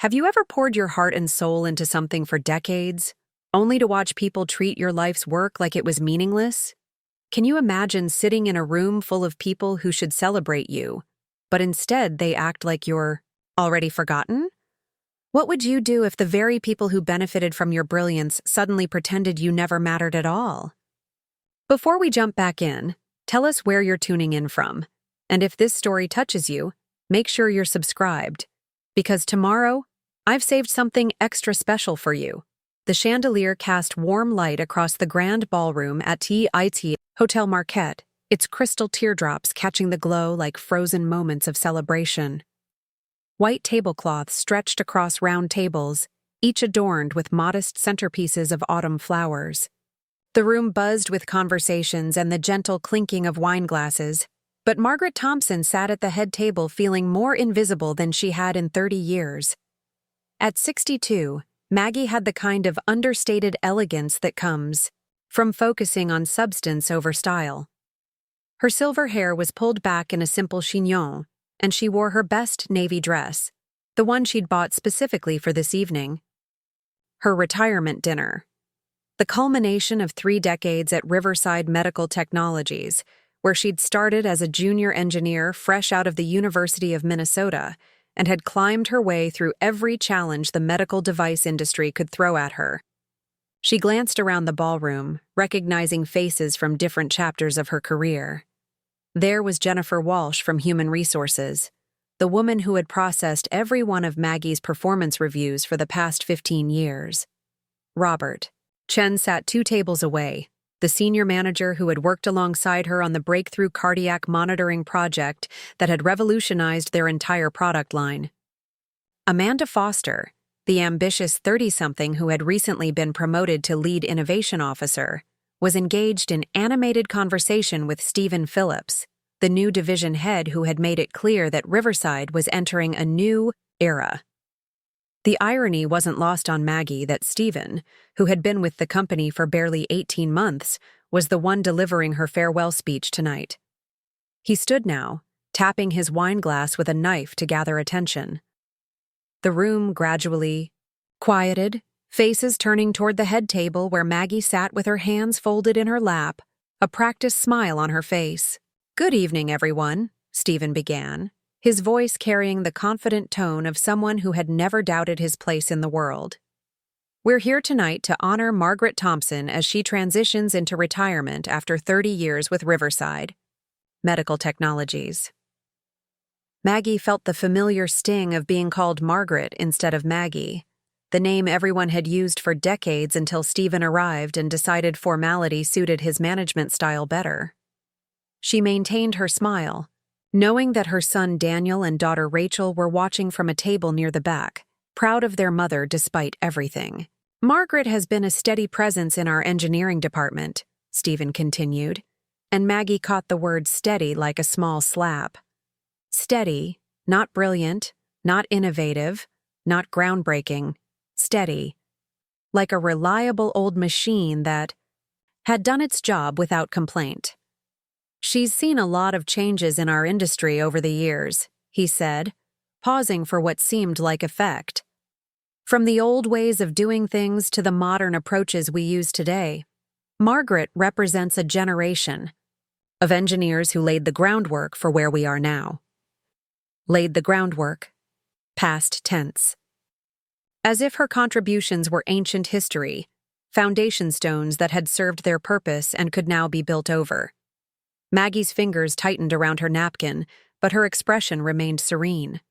Have you ever poured your heart and soul into something for decades, only to watch people treat your life's work like it was meaningless? Can you imagine sitting in a room full of people who should celebrate you, but instead they act like you're already forgotten? What would you do if the very people who benefited from your brilliance suddenly pretended you never mattered at all? Before we jump back in, tell us where you're tuning in from. And if this story touches you, make sure you're subscribed. Because tomorrow, I've saved something extra special for you. The chandelier cast warm light across the Grand Ballroom at Hotel Marquette, its crystal teardrops catching the glow like frozen moments of celebration. White tablecloths stretched across round tables, each adorned with modest centerpieces of autumn flowers. The room buzzed with conversations and the gentle clinking of wine glasses, but Margaret Thompson sat at the head table feeling more invisible than she had in 30 years. At 62, Maggie had the kind of understated elegance that comes from focusing on substance over style. Her silver hair was pulled back in a simple chignon, and she wore her best navy dress, the one she'd bought specifically for this evening. Her retirement dinner. The culmination of 3 decades at Riverside Medical Technologies, where she'd started as a junior engineer fresh out of the University of Minnesota and had climbed her way through every challenge the medical device industry could throw at her. She glanced around the ballroom, recognizing faces from different chapters of her career. There was Jennifer Walsh from Human Resources, the woman who had processed every one of Maggie's performance reviews for the past 15 years. Robert. Chen sat 2 tables away, the senior manager who had worked alongside her on the breakthrough cardiac monitoring project that had revolutionized their entire product line. Amanda Foster, the ambitious 30-something who had recently been promoted to lead innovation officer, was engaged in animated conversation with Stephen Phillips, the new division head who had made it clear that Riverside was entering a new era. The irony wasn't lost on Maggie that Stephen, who had been with the company for barely 18 months, was the one delivering her farewell speech tonight. He stood now, tapping his wine glass with a knife to gather attention. The room gradually quieted, faces turning toward the head table where Maggie sat with her hands folded in her lap, a practiced smile on her face. "Good evening, everyone," Stephen began, his voice carrying the confident tone of someone who had never doubted his place in the world. "We're here tonight to honor Margaret Thompson as she transitions into retirement after 30 years with Riverside Medical Technologies." Maggie felt the familiar sting of being called Margaret instead of Maggie, the name everyone had used for decades until Stephen arrived and decided formality suited his management style better. She maintained her smile, knowing that her son Daniel and daughter Rachel were watching from a table near the back, proud of their mother despite everything. "Margaret has been a steady presence in our engineering department," Stephen continued, and Maggie caught the word steady like a small slap. Steady, not brilliant, not innovative, not groundbreaking, steady, like a reliable old machine that had done its job without complaint. "She's seen a lot of changes in our industry over the years," he said, pausing for what seemed like effect. "From the old ways of doing things to the modern approaches we use today, Margaret represents a generation of engineers who laid the groundwork for where we are now." Laid the groundwork. Past tense. As if her contributions were ancient history, foundation stones that had served their purpose and could now be built over. Maggie's fingers tightened around her napkin, but her expression remained serene.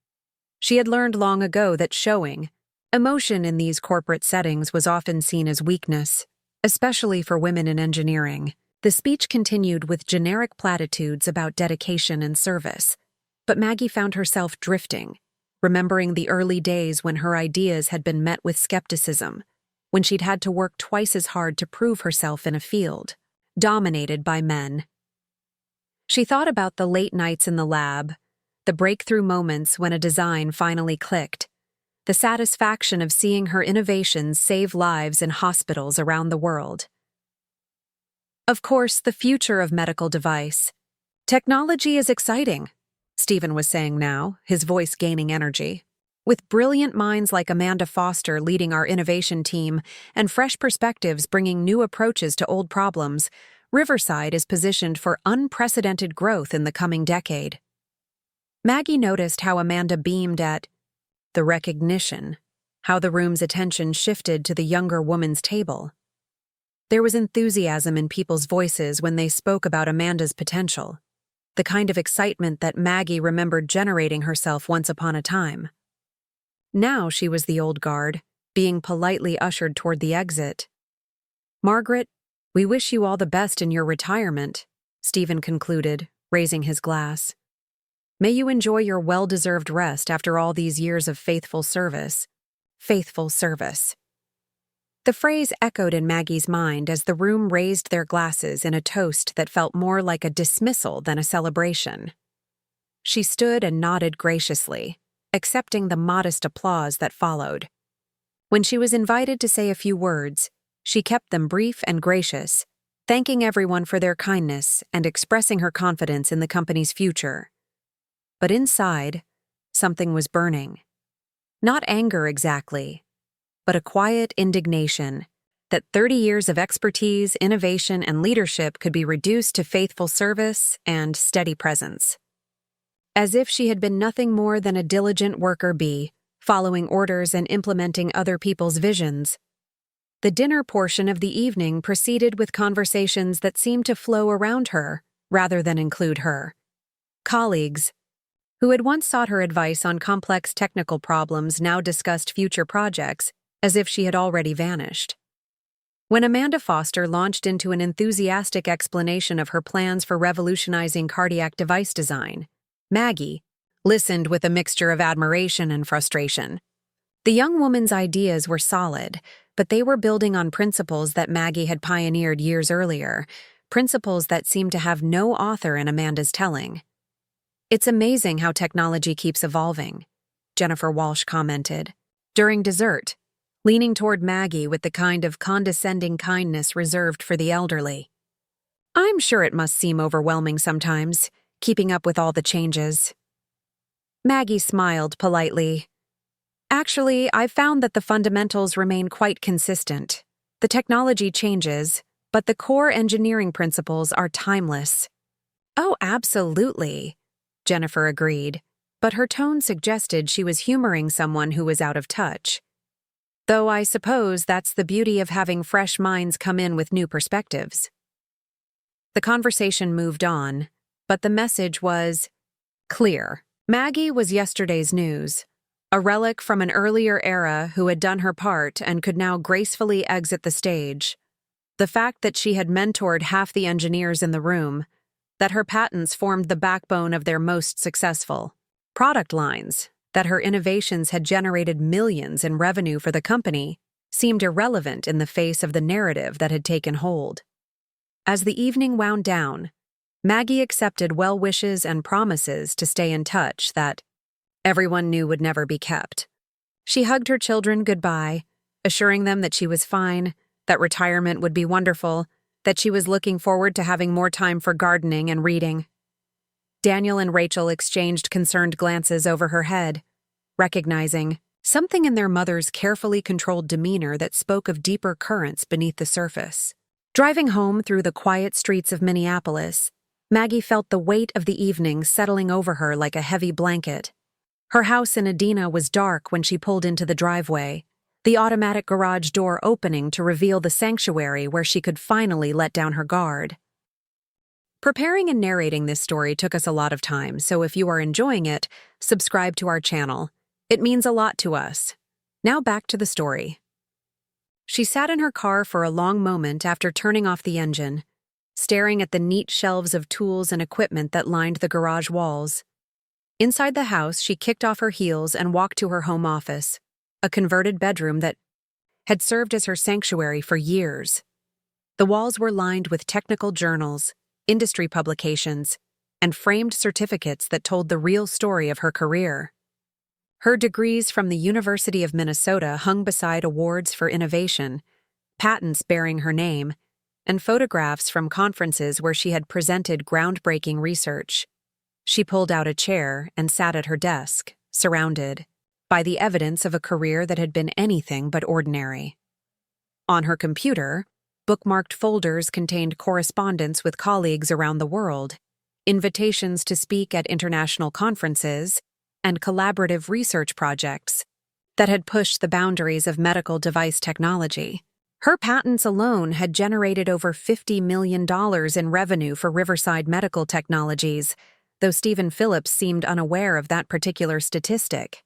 She had learned long ago that showing emotion in these corporate settings was often seen as weakness, especially for women in engineering. The speech continued with generic platitudes about dedication and service, but Maggie found herself drifting, remembering the early days when her ideas had been met with skepticism, when she'd had to work twice as hard to prove herself in a field dominated by men. She thought about the late nights in the lab, the breakthrough moments when a design finally clicked, the satisfaction of seeing her innovations save lives in hospitals around the world. Of course, the future of medical device. Technology is exciting, Stephen was saying now, his voice gaining energy. With brilliant minds like Amanda Foster leading our innovation team and fresh perspectives bringing new approaches to old problems, Riverside is positioned for unprecedented growth in the coming decade. Maggie noticed how Amanda beamed at the recognition, how the room's attention shifted to the younger woman's table. There was enthusiasm in people's voices when they spoke about Amanda's potential, the kind of excitement that Maggie remembered generating herself once upon a time. Now she was the old guard, being politely ushered toward the exit. "Margaret, we wish you all the best in your retirement," Stephen concluded, raising his glass. "May you enjoy your well-deserved rest after all these years of faithful service." Faithful service. The phrase echoed in Maggie's mind as the room raised their glasses in a toast that felt more like a dismissal than a celebration. She stood and nodded graciously, accepting the modest applause that followed. When she was invited to say a few words, she kept them brief and gracious, thanking everyone for their kindness and expressing her confidence in the company's future. But inside, something was burning. Not anger exactly, but a quiet indignation that 30 years of expertise, innovation, and leadership could be reduced to faithful service and steady presence. As if she had been nothing more than a diligent worker bee, following orders and implementing other people's visions. The dinner portion of the evening proceeded with conversations that seemed to flow around her, rather than include her. Colleagues, who had once sought her advice on complex technical problems, now discussed future projects, as if she had already vanished. When Amanda Foster launched into an enthusiastic explanation of her plans for revolutionizing cardiac device design, Maggie listened with a mixture of admiration and frustration. The young woman's ideas were solid, but they were building on principles that Maggie had pioneered years earlier, principles that seemed to have no author in Amanda's telling. "It's amazing how technology keeps evolving," Jennifer Walsh commented, during dessert, leaning toward Maggie with the kind of condescending kindness reserved for the elderly. "I'm sure it must seem overwhelming sometimes, keeping up with all the changes." Maggie smiled politely. "Actually, I've found that the fundamentals remain quite consistent. The technology changes, but the core engineering principles are timeless." "Oh, absolutely," Jennifer agreed, but her tone suggested she was humoring someone who was out of touch. "Though I suppose that's the beauty of having fresh minds come in with new perspectives." The conversation moved on, but the message was clear. Maggie was yesterday's news, a relic from an earlier era who had done her part and could now gracefully exit the stage. The fact that she had mentored half the engineers in the room, that her patents formed the backbone of their most successful product lines, that her innovations had generated millions in revenue for the company, seemed irrelevant in the face of the narrative that had taken hold. As the evening wound down, Maggie accepted well wishes and promises to stay in touch that everyone knew would never be kept. She hugged her children goodbye, assuring them that she was fine, that retirement would be wonderful, that she was looking forward to having more time for gardening and reading. Daniel and Rachel exchanged concerned glances over her head, recognizing something in their mother's carefully controlled demeanor that spoke of deeper currents beneath the surface. Driving home through the quiet streets of Minneapolis, Maggie felt the weight of the evening settling over her like a heavy blanket. Her house in Edina was dark when she pulled into the driveway, the automatic garage door opening to reveal the sanctuary where she could finally let down her guard. Preparing and narrating this story took us a lot of time, so if you are enjoying it, subscribe to our channel. It means a lot to us. Now back to the story. She sat in her car for a long moment after turning off the engine, staring at the neat shelves of tools and equipment that lined the garage walls. Inside the house, she kicked off her heels and walked to her home office, a converted bedroom that had served as her sanctuary for years. The walls were lined with technical journals, industry publications, and framed certificates that told the real story of her career. Her degrees from the University of Minnesota hung beside awards for innovation, patents bearing her name, and photographs from conferences where she had presented groundbreaking research. She pulled out a chair and sat at her desk, surrounded by the evidence of a career that had been anything but ordinary. On her computer, bookmarked folders contained correspondence with colleagues around the world, invitations to speak at international conferences, and collaborative research projects that had pushed the boundaries of medical device technology. Her patents alone had generated over $50 million in revenue for Riverside Medical Technologies, though Stephen Phillips seemed unaware of that particular statistic.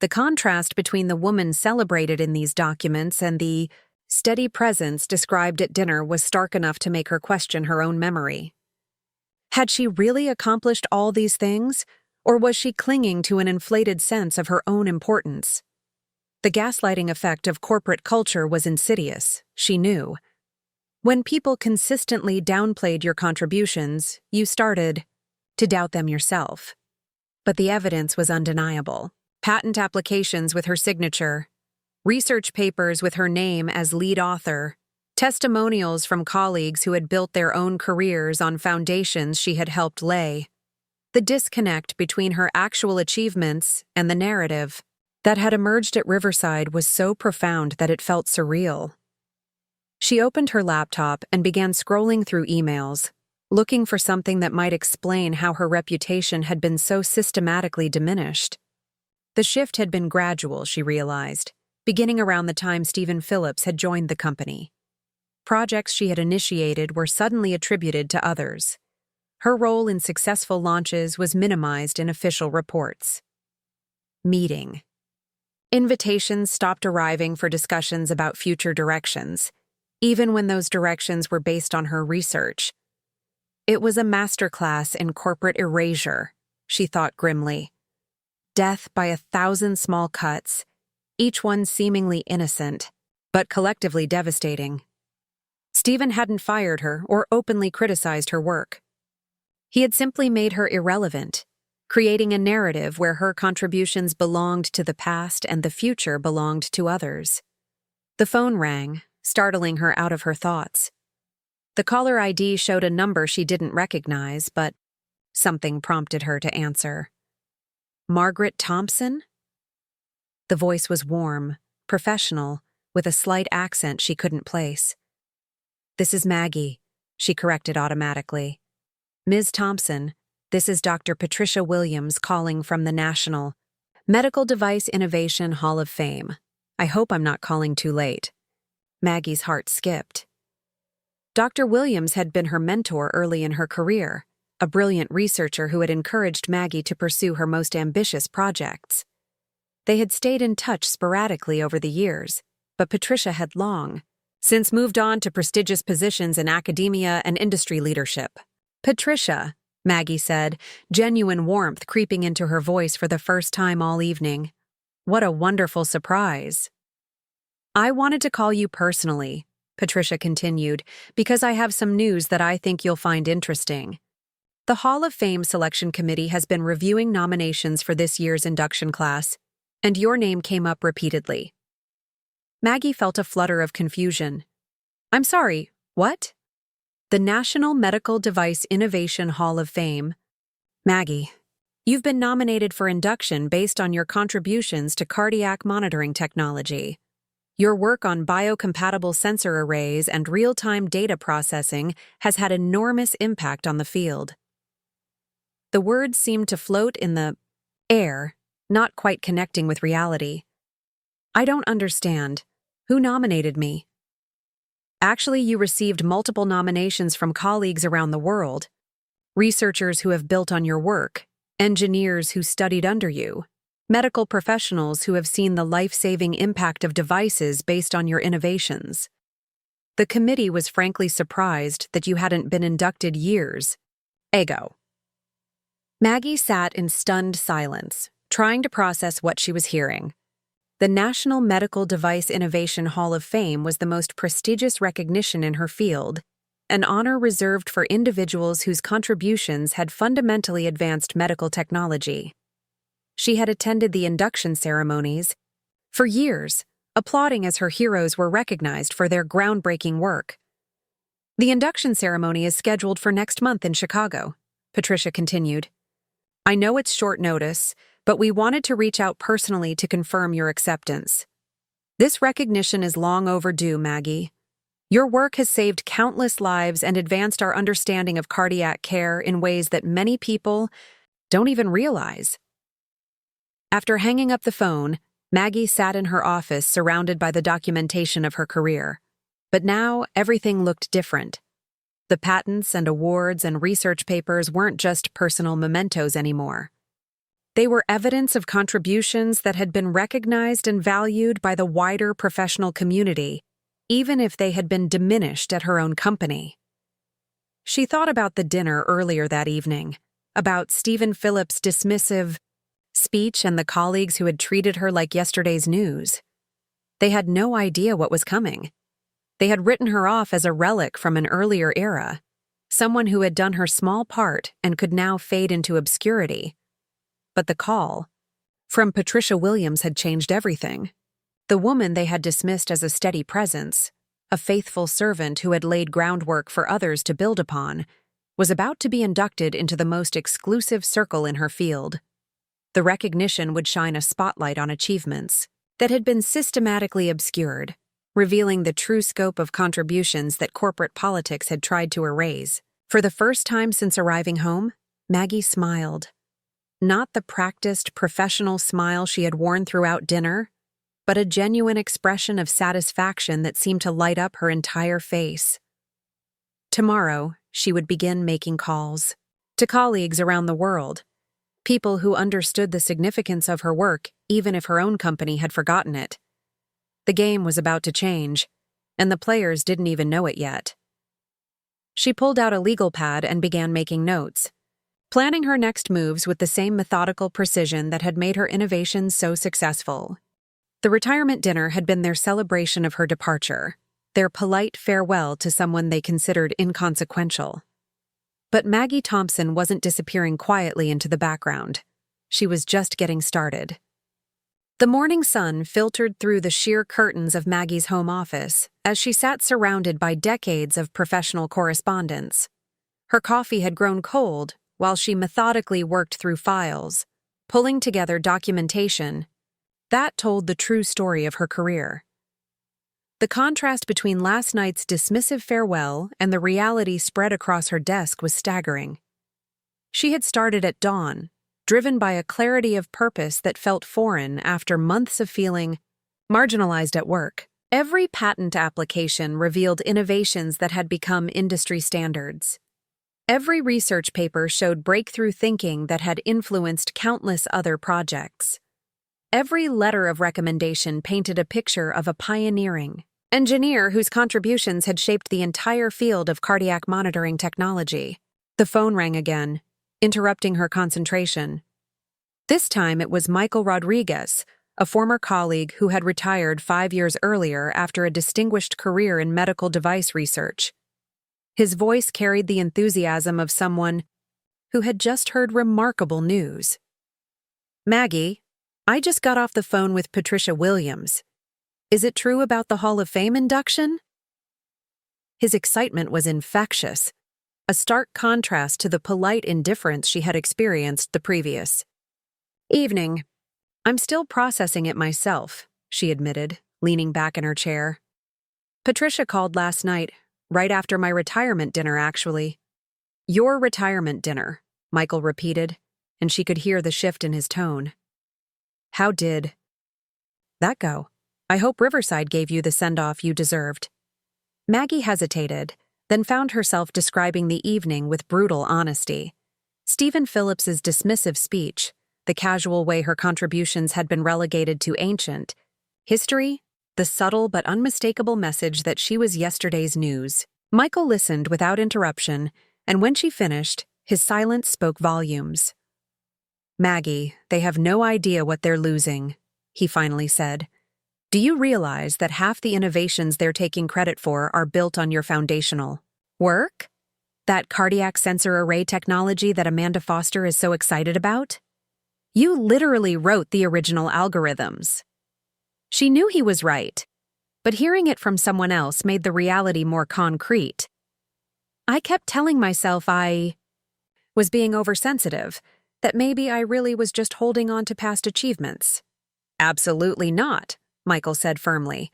The contrast between the woman celebrated in these documents and the steady presence described at dinner was stark enough to make her question her own memory. Had she really accomplished all these things, or was she clinging to an inflated sense of her own importance? The gaslighting effect of corporate culture was insidious, she knew. When people consistently downplayed your contributions, you started to doubt them yourself. But the evidence was undeniable. Patent applications with her signature, research papers with her name as lead author, testimonials from colleagues who had built their own careers on foundations she had helped lay. The disconnect between her actual achievements and the narrative that had emerged at Riverside was so profound that it felt surreal. She opened her laptop and began scrolling through emails, looking for something that might explain how her reputation had been so systematically diminished. The shift had been gradual, she realized, beginning around the time Stephen Phillips had joined the company. Projects she had initiated were suddenly attributed to others. Her role in successful launches was minimized in official reports. Meeting. Invitations stopped arriving for discussions about future directions, even when those directions were based on her research. It was a masterclass in corporate erasure, she thought grimly. Death by 1,000 small cuts, each one seemingly innocent, but collectively devastating. Stephen hadn't fired her or openly criticized her work. He had simply made her irrelevant, creating a narrative where her contributions belonged to the past and the future belonged to others. The phone rang, startling her out of her thoughts. The caller ID showed a number she didn't recognize, but something prompted her to answer. Margaret Thompson? The voice was warm, professional, with a slight accent she couldn't place. "This is Maggie," she corrected automatically. "Ms. Thompson, this is Dr. Patricia Williams calling from the National Medical Device Innovation Hall of Fame. I hope I'm not calling too late." Maggie's heart skipped. Dr. Williams had been her mentor early in her career, a brilliant researcher who had encouraged Maggie to pursue her most ambitious projects. They had stayed in touch sporadically over the years, but Patricia had long since moved on to prestigious positions in academia and industry leadership. "Patricia," Maggie said, genuine warmth creeping into her voice for the first time all evening. "What a wonderful surprise." "I wanted to call you personally," Patricia continued, "because I have some news that I think you'll find interesting. The Hall of Fame Selection Committee has been reviewing nominations for this year's induction class, and your name came up repeatedly." Maggie felt a flutter of confusion. "I'm sorry, what?" "The National Medical Device Innovation Hall of Fame. Maggie, you've been nominated for induction based on your contributions to cardiac monitoring technology. Your work on biocompatible sensor arrays and real-time data processing has had enormous impact on the field." The words seemed to float in the air, not quite connecting with reality. "I don't understand. Who nominated me?" "Actually, you received multiple nominations from colleagues around the world. Researchers who have built on your work, engineers who studied under you, medical professionals who have seen the life-saving impact of devices based on your innovations. The committee was frankly surprised that you hadn't been inducted years ago." Maggie sat in stunned silence, trying to process what she was hearing. The National Medical Device Innovation Hall of Fame was the most prestigious recognition in her field, an honor reserved for individuals whose contributions had fundamentally advanced medical technology. She had attended the induction ceremonies for years, applauding as her heroes were recognized for their groundbreaking work. "The induction ceremony is scheduled for next month in Chicago," Patricia continued. "I know it's short notice, but we wanted to reach out personally to confirm your acceptance. This recognition is long overdue, Maggie. Your work has saved countless lives and advanced our understanding of cardiac care in ways that many people don't even realize. After hanging up the phone, Maggie sat in her office surrounded by the documentation of her career. But now, everything looked different. The patents and awards and research papers weren't just personal mementos anymore. They were evidence of contributions that had been recognized and valued by the wider professional community, even if they had been diminished at her own company. She thought about the dinner earlier that evening, about Stephen Phillips' dismissive speech and the colleagues who had treated her like yesterday's news. They had no idea what was coming. They had written her off as a relic from an earlier era, someone who had done her small part and could now fade into obscurity. But the call from Patricia Williams had changed everything. The woman they had dismissed as a steady presence, a faithful servant who had laid groundwork for others to build upon, was about to be inducted into the most exclusive circle in her field. The recognition would shine a spotlight on achievements that had been systematically obscured, revealing the true scope of contributions that corporate politics had tried to erase. For the first time since arriving home, Maggie smiled. Not the practiced, professional smile she had worn throughout dinner, but a genuine expression of satisfaction that seemed to light up her entire face. Tomorrow, she would begin making calls to colleagues around the world, people who understood the significance of her work even if her own company had forgotten it. The game was about to change, and the players didn't even know it yet. She pulled out a legal pad and began making notes, planning her next moves with the same methodical precision that had made her innovations so successful. The retirement dinner had been their celebration of her departure, their polite farewell to someone they considered inconsequential. But Maggie Thompson wasn't disappearing quietly into the background. She was just getting started. The morning sun filtered through the sheer curtains of Maggie's home office as she sat surrounded by decades of professional correspondence. Her coffee had grown cold while she methodically worked through files, pulling together documentation that told the true story of her career. The contrast between last night's dismissive farewell and the reality spread across her desk was staggering. She had started at dawn, driven by a clarity of purpose that felt foreign after months of feeling marginalized at work. Every patent application revealed innovations that had become industry standards. Every research paper showed breakthrough thinking that had influenced countless other projects. Every letter of recommendation painted a picture of a pioneering engineer whose contributions had shaped the entire field of cardiac monitoring technology. The phone rang again, interrupting her concentration. This time it was Michael Rodriguez, a former colleague who had retired 5 years earlier after a distinguished career in medical device research. His voice carried the enthusiasm of someone who had just heard remarkable news. "Maggie, I just got off the phone with Patricia Williams. Is it true about the Hall of Fame induction?" His excitement was infectious, a stark contrast to the polite indifference she had experienced the previous evening. "I'm still processing it myself," she admitted, leaning back in her chair. "Patricia called last night, right after my retirement dinner, actually." "Your retirement dinner," Michael repeated, and she could hear the shift in his tone. "How did that go? I hope Riverside gave you the send-off you deserved." Maggie hesitated, then found herself describing the evening with brutal honesty. Stephen Phillips's dismissive speech, the casual way her contributions had been relegated to ancient history, the subtle but unmistakable message that she was yesterday's news. Michael listened without interruption, and when she finished, his silence spoke volumes. "Maggie, they have no idea what they're losing," he finally said. "Do you realize that half the innovations they're taking credit for are built on your foundational work? That cardiac sensor array technology that Amanda Foster is so excited about? You literally wrote the original algorithms." She knew he was right, but hearing it from someone else made the reality more concrete. "I kept telling myself I was being oversensitive, That maybe I really was just holding on to past achievements. Absolutely not, Michael said firmly.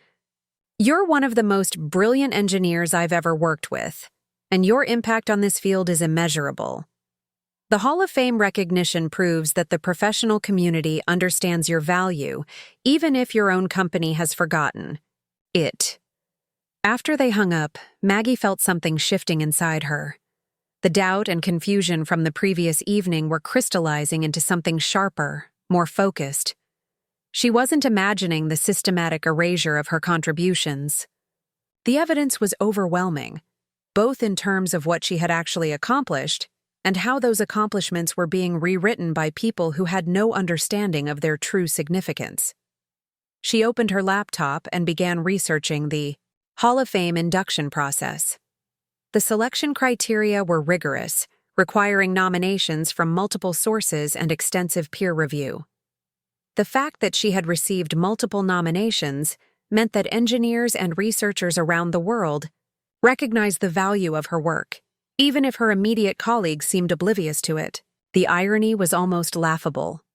You're one of the most brilliant engineers I've ever worked with, and your impact on this field is immeasurable. The Hall of Fame recognition proves that the professional community understands your value, even if your own company has forgotten it. After they hung up, Maggie felt something shifting inside her. The doubt and confusion from the previous evening were crystallizing into something sharper, more focused. She wasn't imagining the systematic erasure of her contributions. The evidence was overwhelming, both in terms of what she had actually accomplished and how those accomplishments were being rewritten by people who had no understanding of their true significance. She opened her laptop and began researching the Hall of Fame induction process. The selection criteria were rigorous, requiring nominations from multiple sources and extensive peer review. The fact that she had received multiple nominations meant that engineers and researchers around the world recognized the value of her work, even if her immediate colleagues seemed oblivious to it. The irony was almost laughable.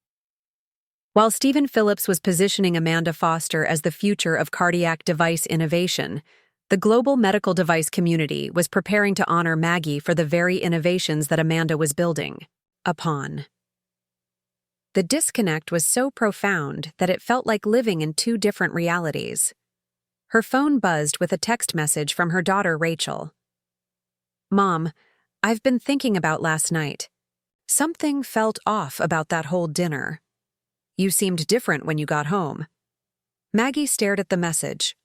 While Stephen Phillips was positioning Amanda Foster as the future of cardiac device innovation, the global medical device community was preparing to honor Maggie for the very innovations that Amanda was building upon. The disconnect was so profound that it felt like living in two different realities. Her phone buzzed with a text message from her daughter Rachel. "Mom, I've been thinking about last night. Something felt off about that whole dinner. You seemed different when you got home." Maggie stared at the message,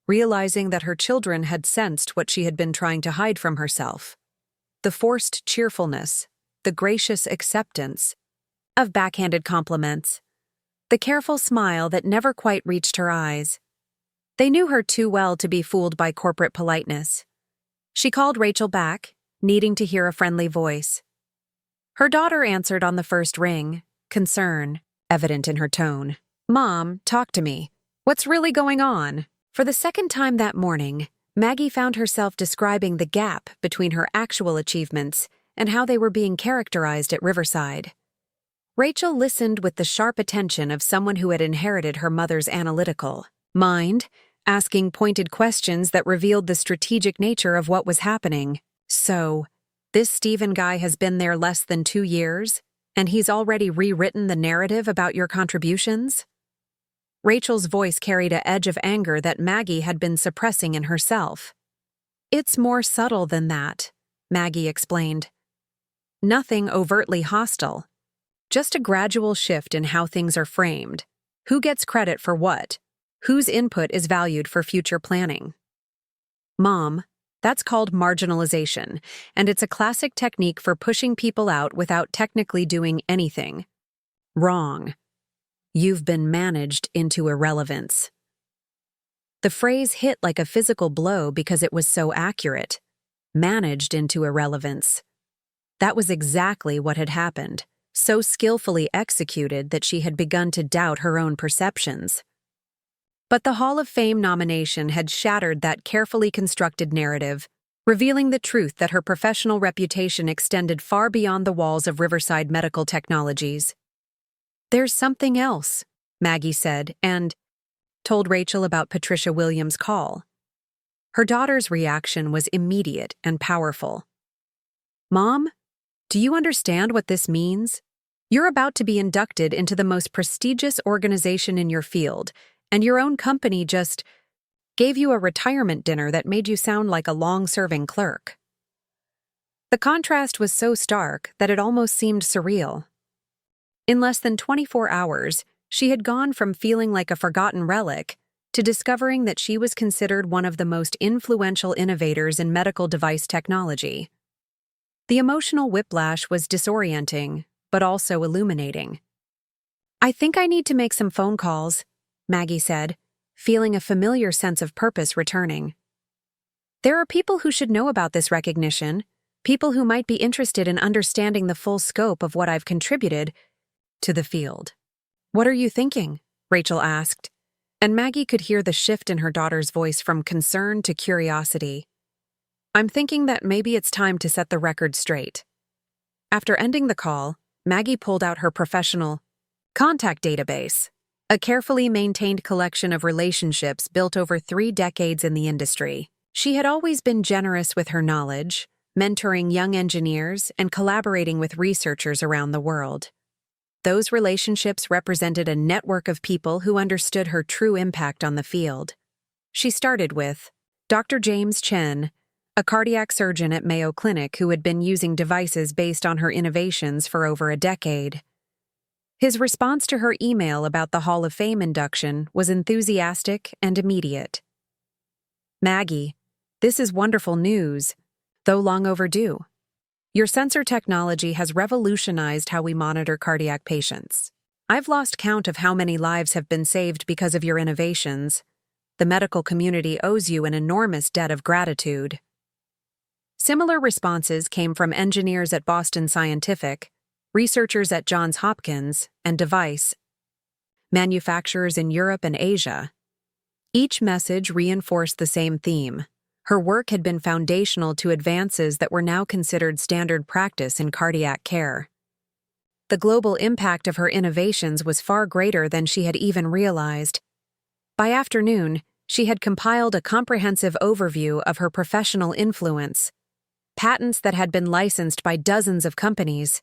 realizing that her children had sensed what she had been trying to hide from herself. The forced cheerfulness, the gracious acceptance of backhanded compliments, the careful smile that never quite reached her eyes. They knew her too well to be fooled by corporate politeness. She called Rachel back, needing to hear a friendly voice. Her daughter answered on the first ring, concern evident in her tone. "Mom, talk to me. What's really going on?" For the second time that morning, Maggie found herself describing the gap between her actual achievements and how they were being characterized at Riverside. Rachel listened with the sharp attention of someone who had inherited her mother's analytical mind, asking pointed questions that revealed the strategic nature of what was happening. "So, this Stephen guy has been there less than 2 years, and he's already rewritten the narrative about your contributions?" Rachel's voice carried an edge of anger that Maggie had been suppressing in herself. "It's more subtle than that," Maggie explained. "Nothing overtly hostile. Just a gradual shift in how things are framed. Who gets credit for what? Whose input is valued for future planning?" "Mom, that's called marginalization, and it's a classic technique for pushing people out without technically doing anything. Wrong. You've been managed into irrelevance." The phrase hit like a physical blow because it was so accurate. Managed into irrelevance. That was exactly what had happened, so skillfully executed that she had begun to doubt her own perceptions. But the Hall of Fame nomination had shattered that carefully constructed narrative, revealing the truth that her professional reputation extended far beyond the walls of Riverside Medical Technologies. "There's something else," Maggie said, and told Rachel about Patricia Williams' call. Her daughter's reaction was immediate and powerful. "Mom, do you understand what this means? You're about to be inducted into the most prestigious organization in your field, and your own company just gave you a retirement dinner that made you sound like a long-serving clerk." The contrast was so stark that it almost seemed surreal. In less than 24 hours, she had gone from feeling like a forgotten relic to discovering that she was considered one of the most influential innovators in medical device technology. The emotional whiplash was disorienting, but also illuminating. "I think I need to make some phone calls," Maggie said, feeling a familiar sense of purpose returning. "There are people who should know about this recognition, people who might be interested in understanding the full scope of what I've contributed to the field." "What are you thinking?" Rachel asked, and Maggie could hear the shift in her daughter's voice from concern to curiosity. "I'm thinking that maybe it's time to set the record straight." After ending the call, Maggie pulled out her professional contact database, a carefully maintained collection of relationships built over 3 decades in the industry. She had always been generous with her knowledge, mentoring young engineers and collaborating with researchers around the world. Those relationships represented a network of people who understood her true impact on the field. She started with Dr. James Chen, a cardiac surgeon at Mayo Clinic who had been using devices based on her innovations for over a decade. His response to her email about the Hall of Fame induction was enthusiastic and immediate. Maggie, this is wonderful news, though long overdue. Your sensor technology has revolutionized how we monitor cardiac patients. I've lost count of how many lives have been saved because of your innovations. The medical community owes you an enormous debt of gratitude. Similar responses came from engineers at Boston Scientific, researchers at Johns Hopkins, and device manufacturers in Europe and Asia. Each message reinforced the same theme. Her work had been foundational to advances that were now considered standard practice in cardiac care. The global impact of her innovations was far greater than she had even realized. By afternoon, she had compiled a comprehensive overview of her professional influence, patents that had been licensed by dozens of companies,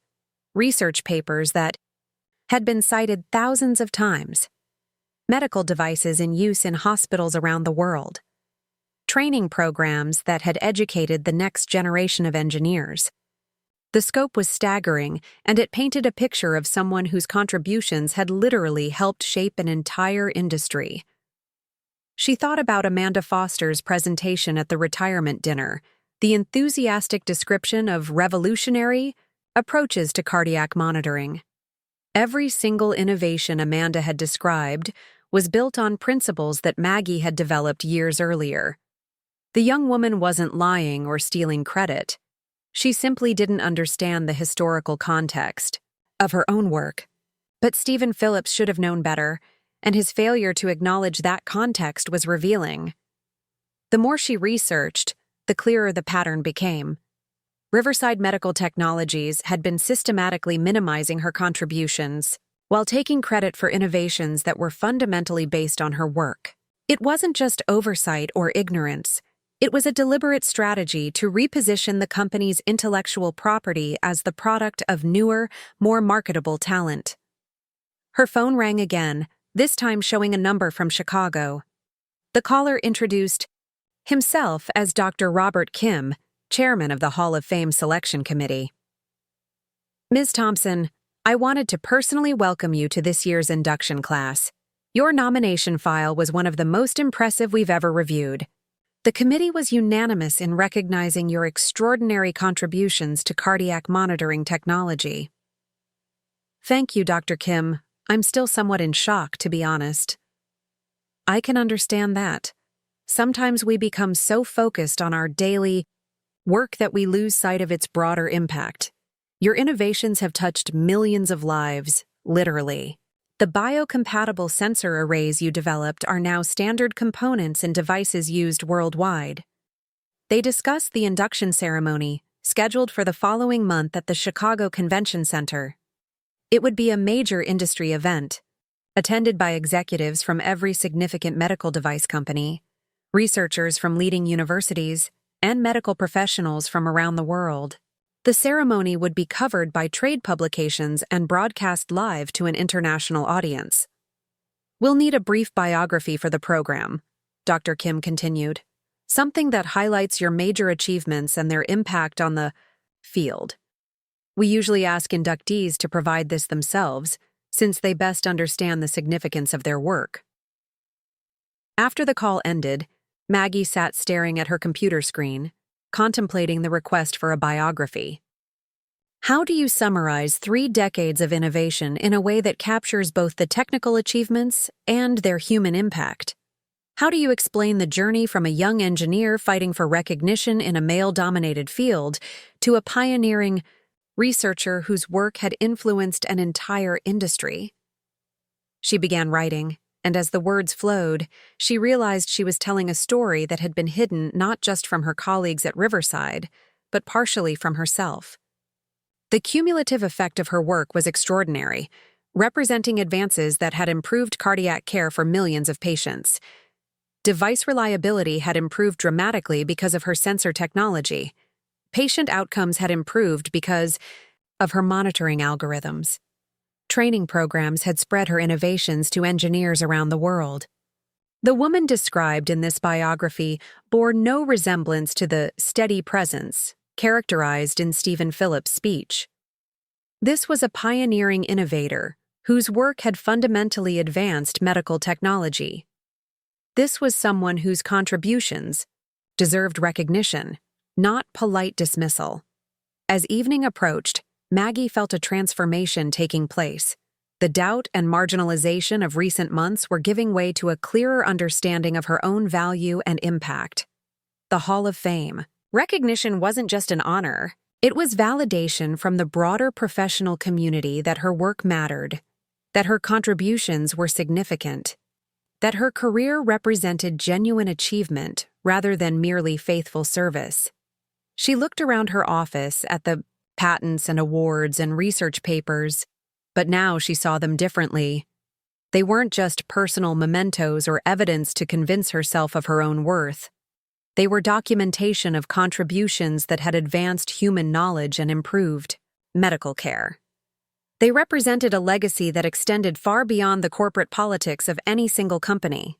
research papers that had been cited thousands of times, medical devices in use in hospitals around the world, training programs that had educated the next generation of engineers. The scope was staggering, and it painted a picture of someone whose contributions had literally helped shape an entire industry. She thought about Amanda Foster's presentation at the retirement dinner, the enthusiastic description of revolutionary approaches to cardiac monitoring. Every single innovation Amanda had described was built on principles that Maggie had developed years earlier. The young woman wasn't lying or stealing credit. She simply didn't understand the historical context of her own work. But Stephen Phillips should have known better, and his failure to acknowledge that context was revealing. The more she researched, the clearer the pattern became. Riverside Medical Technologies had been systematically minimizing her contributions, while taking credit for innovations that were fundamentally based on her work. It wasn't just oversight or ignorance. It was a deliberate strategy to reposition the company's intellectual property as the product of newer, more marketable talent. Her phone rang again, this time showing a number from Chicago. The caller introduced himself as Dr. Robert Kim, chairman of the Hall of Fame Selection Committee. Ms. Thompson, I wanted to personally welcome you to this year's induction class. Your nomination file was one of the most impressive we've ever reviewed. The committee was unanimous in recognizing your extraordinary contributions to cardiac monitoring technology. Thank you, Dr. Kim. I'm still somewhat in shock, to be honest. I can understand that. Sometimes we become so focused on our daily work that we lose sight of its broader impact. Your innovations have touched millions of lives, literally. The biocompatible sensor arrays you developed are now standard components in devices used worldwide. They discussed the induction ceremony, scheduled for the following month at the Chicago Convention Center. It would be a major industry event, attended by executives from every significant medical device company, researchers from leading universities, and medical professionals from around the world. The ceremony would be covered by trade publications and broadcast live to an international audience. We'll need a brief biography for the program, Dr. Kim continued. Something that highlights your major achievements and their impact on the field. We usually ask inductees to provide this themselves, since they best understand the significance of their work. After the call ended, Maggie sat staring at her computer screen, contemplating the request for a biography. How do you summarize 3 decades of innovation in a way that captures both the technical achievements and their human impact? How do you explain the journey from a young engineer fighting for recognition in a male-dominated field to a pioneering researcher whose work had influenced an entire industry? She began writing, and as the words flowed, she realized she was telling a story that had been hidden not just from her colleagues at Riverside, but partially from herself. The cumulative effect of her work was extraordinary, representing advances that had improved cardiac care for millions of patients. Device reliability had improved dramatically because of her sensor technology. Patient outcomes had improved because of her monitoring algorithms. Training programs had spread her innovations to engineers around the world. The woman described in this biography bore no resemblance to the steady presence characterized in Stephen Phillips' speech. This was a pioneering innovator whose work had fundamentally advanced medical technology. This was someone whose contributions deserved recognition, not polite dismissal. As evening approached, Maggie felt a transformation taking place. The doubt and marginalization of recent months were giving way to a clearer understanding of her own value and impact. The Hall of Fame. Recognition wasn't just an honor. It was validation from the broader professional community that her work mattered, that her contributions were significant, that her career represented genuine achievement rather than merely faithful service. She looked around her office at the patents and awards and research papers, but now she saw them differently. They weren't just personal mementos or evidence to convince herself of her own worth. They were documentation of contributions that had advanced human knowledge and improved medical care. They represented a legacy that extended far beyond the corporate politics of any single company.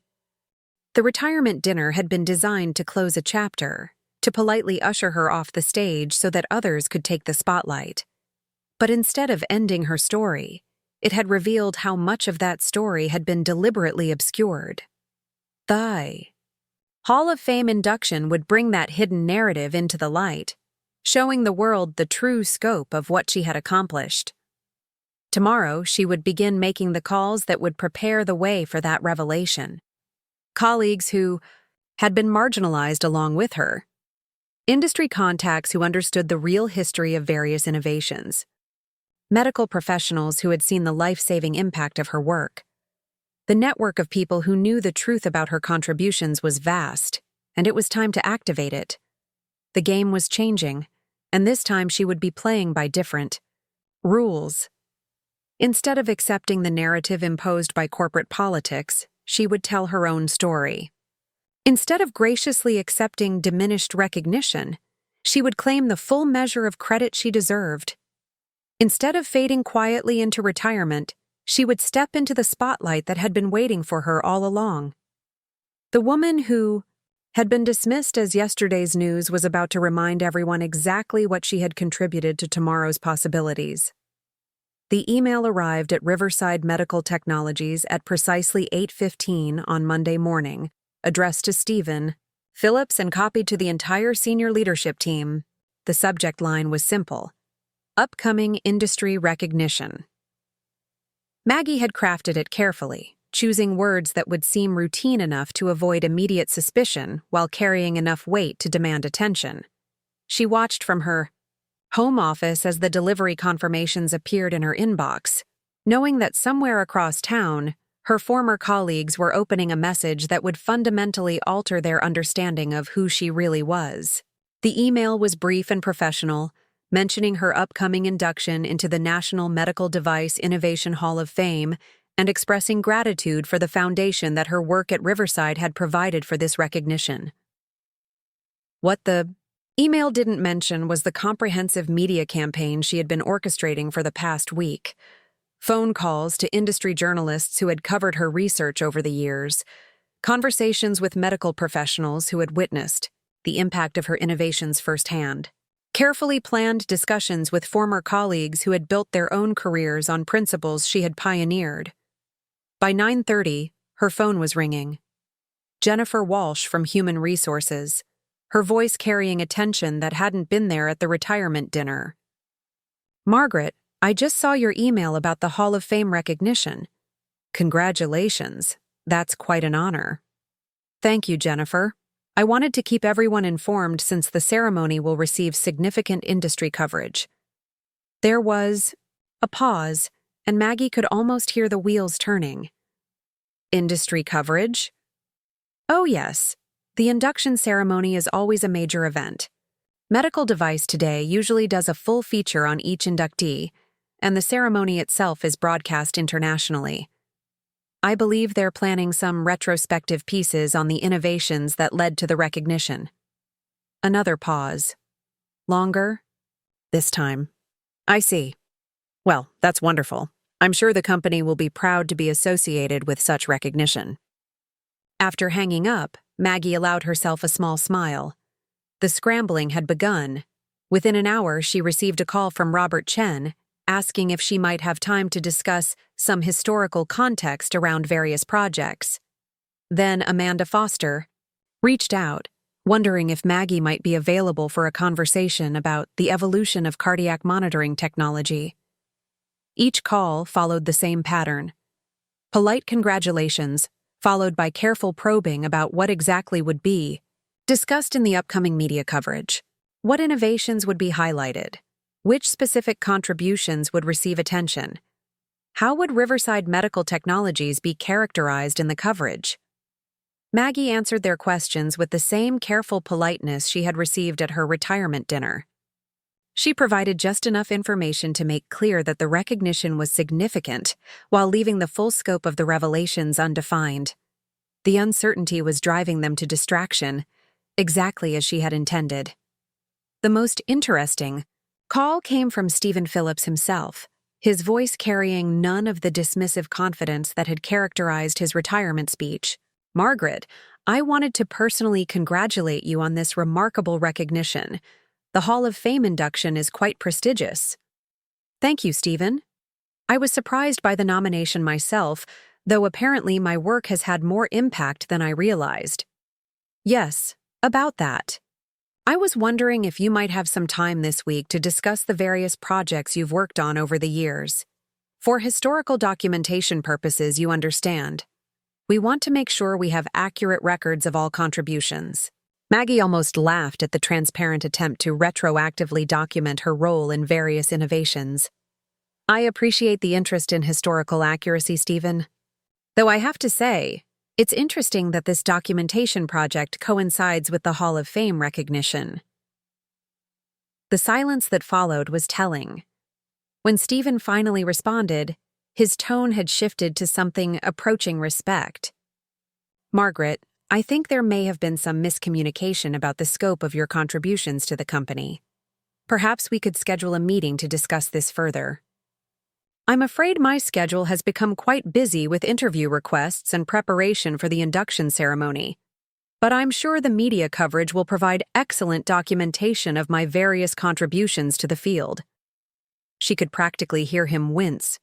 The retirement dinner had been designed to close a chapter, to politely usher her off the stage so that others could take the spotlight. But instead of ending her story, it had revealed how much of that story had been deliberately obscured. The Hall of Fame induction would bring that hidden narrative into the light, showing the world the true scope of what she had accomplished. Tomorrow, she would begin making the calls that would prepare the way for that revelation. Colleagues who had been marginalized along with her. Industry contacts who understood the real history of various innovations. Medical professionals who had seen the life-saving impact of her work. The network of people who knew the truth about her contributions was vast, and it was time to activate it. The game was changing, and this time she would be playing by different rules. Instead of accepting the narrative imposed by corporate politics, she would tell her own story. Instead of graciously accepting diminished recognition, she would claim the full measure of credit she deserved. Instead of fading quietly into retirement, she would step into the spotlight that had been waiting for her all along. The woman who had been dismissed as yesterday's news was about to remind everyone exactly what she had contributed to tomorrow's possibilities. The email arrived at Riverside Medical Technologies at precisely 8:15 on Monday morning, addressed to Stephen Phillips and copied to the entire senior leadership team. The subject line was simple: upcoming industry recognition. Maggie had crafted it carefully, choosing words that would seem routine enough to avoid immediate suspicion while carrying enough weight to demand attention. She watched from her home office as the delivery confirmations appeared in her inbox, knowing that somewhere across town, her former colleagues were opening a message that would fundamentally alter their understanding of who she really was. The email was brief and professional, mentioning her upcoming induction into the National Medical Device Innovation Hall of Fame and expressing gratitude for the foundation that her work at Riverside had provided for this recognition. What the email didn't mention was the comprehensive media campaign she had been orchestrating for the past week. Phone calls to industry journalists who had covered her research over the years, conversations with medical professionals who had witnessed the impact of her innovations firsthand. Carefully planned discussions with former colleagues who had built their own careers on principles she had pioneered. By 9:30, her phone was ringing. Jennifer Walsh from Human Resources, her voice carrying a tension that hadn't been there at the retirement dinner. "Margaret, I just saw your email about the Hall of Fame recognition. Congratulations, that's quite an honor." "Thank you, Jennifer. I wanted to keep everyone informed since the ceremony will receive significant industry coverage." There was a pause, and Maggie could almost hear the wheels turning. "Industry coverage?" "Oh yes, the induction ceremony is always a major event. Medical Device Today usually does a full feature on each inductee, and the ceremony itself is broadcast internationally. I believe they're planning some retrospective pieces on the innovations that led to the recognition. Another pause. Longer? This time. I see. Well, that's wonderful. I'm sure the company will be proud to be associated with such recognition. After hanging up, Maggie allowed herself a small smile. The scrambling had begun. Within an hour, she received a call from Chen, asking if she might have time to discuss some historical context around various projects. Then Amanda Foster reached out, wondering if Maggie might be available for a conversation about the evolution of cardiac monitoring technology. Each call followed the same pattern. Polite congratulations, followed by careful probing about what exactly would be discussed in the upcoming media coverage. What innovations would be highlighted? Which specific contributions would receive attention? How would Riverside Medical Technologies be characterized in the coverage? Maggie answered their questions with the same careful politeness she had received at her retirement dinner. She provided just enough information to make clear that the recognition was significant, while leaving the full scope of the revelations undefined. The uncertainty was driving them to distraction, exactly as she had intended. The most interesting call came from Stephen Phillips himself, his voice carrying none of the dismissive confidence that had characterized his retirement speech. "Margaret, I wanted to personally congratulate you on this remarkable recognition. The Hall of Fame induction is quite prestigious." "Thank you, Stephen. I was surprised by the nomination myself, though apparently my work has had more impact than I realized." "Yes, about that. I was wondering if you might have some time this week to discuss the various projects you've worked on over the years. For historical documentation purposes, you understand. We want to make sure we have accurate records of all contributions." Maggie almost laughed at the transparent attempt to retroactively document her role in various innovations. "I appreciate the interest in historical accuracy, Stephen. Though I have to say, it's interesting that this documentation project coincides with the Hall of Fame recognition." The silence that followed was telling. When Stephen finally responded, his tone had shifted to something approaching respect. "Margaret, I think there may have been some miscommunication about the scope of your contributions to the company. Perhaps we could schedule a meeting to discuss this further. I'm afraid my schedule has become quite busy with interview requests and preparation for the induction ceremony, but I'm sure the media coverage will provide excellent documentation of my various contributions to the field." She could practically hear him wince.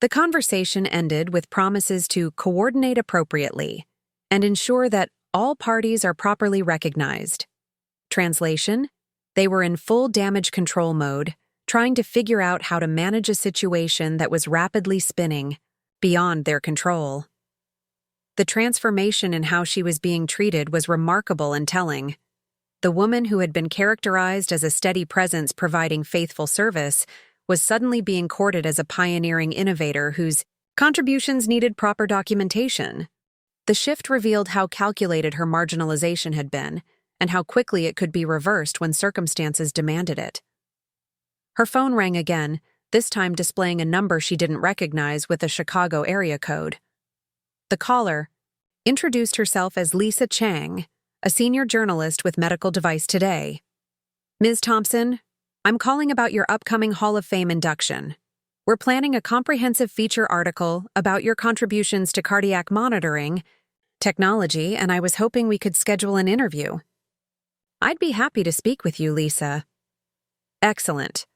The conversation ended with promises to coordinate appropriately and ensure that all parties are properly recognized. Translation: they were in full damage control mode, trying to figure out how to manage a situation that was rapidly spinning, beyond their control. The transformation in how she was being treated was remarkable and telling. The woman who had been characterized as a steady presence providing faithful service was suddenly being courted as a pioneering innovator whose contributions needed proper documentation. The shift revealed how calculated her marginalization had been, and how quickly it could be reversed when circumstances demanded it. Her phone rang again, this time displaying a number she didn't recognize with a Chicago area code. The caller introduced herself as Lisa Chang, a senior journalist with Medical Device Today. "Ms. Thompson, I'm calling about your upcoming Hall of Fame induction. We're planning a comprehensive feature article about your contributions to cardiac monitoring technology, and I was hoping we could schedule an interview." "I'd be happy to speak with you, Lisa." "Excellent.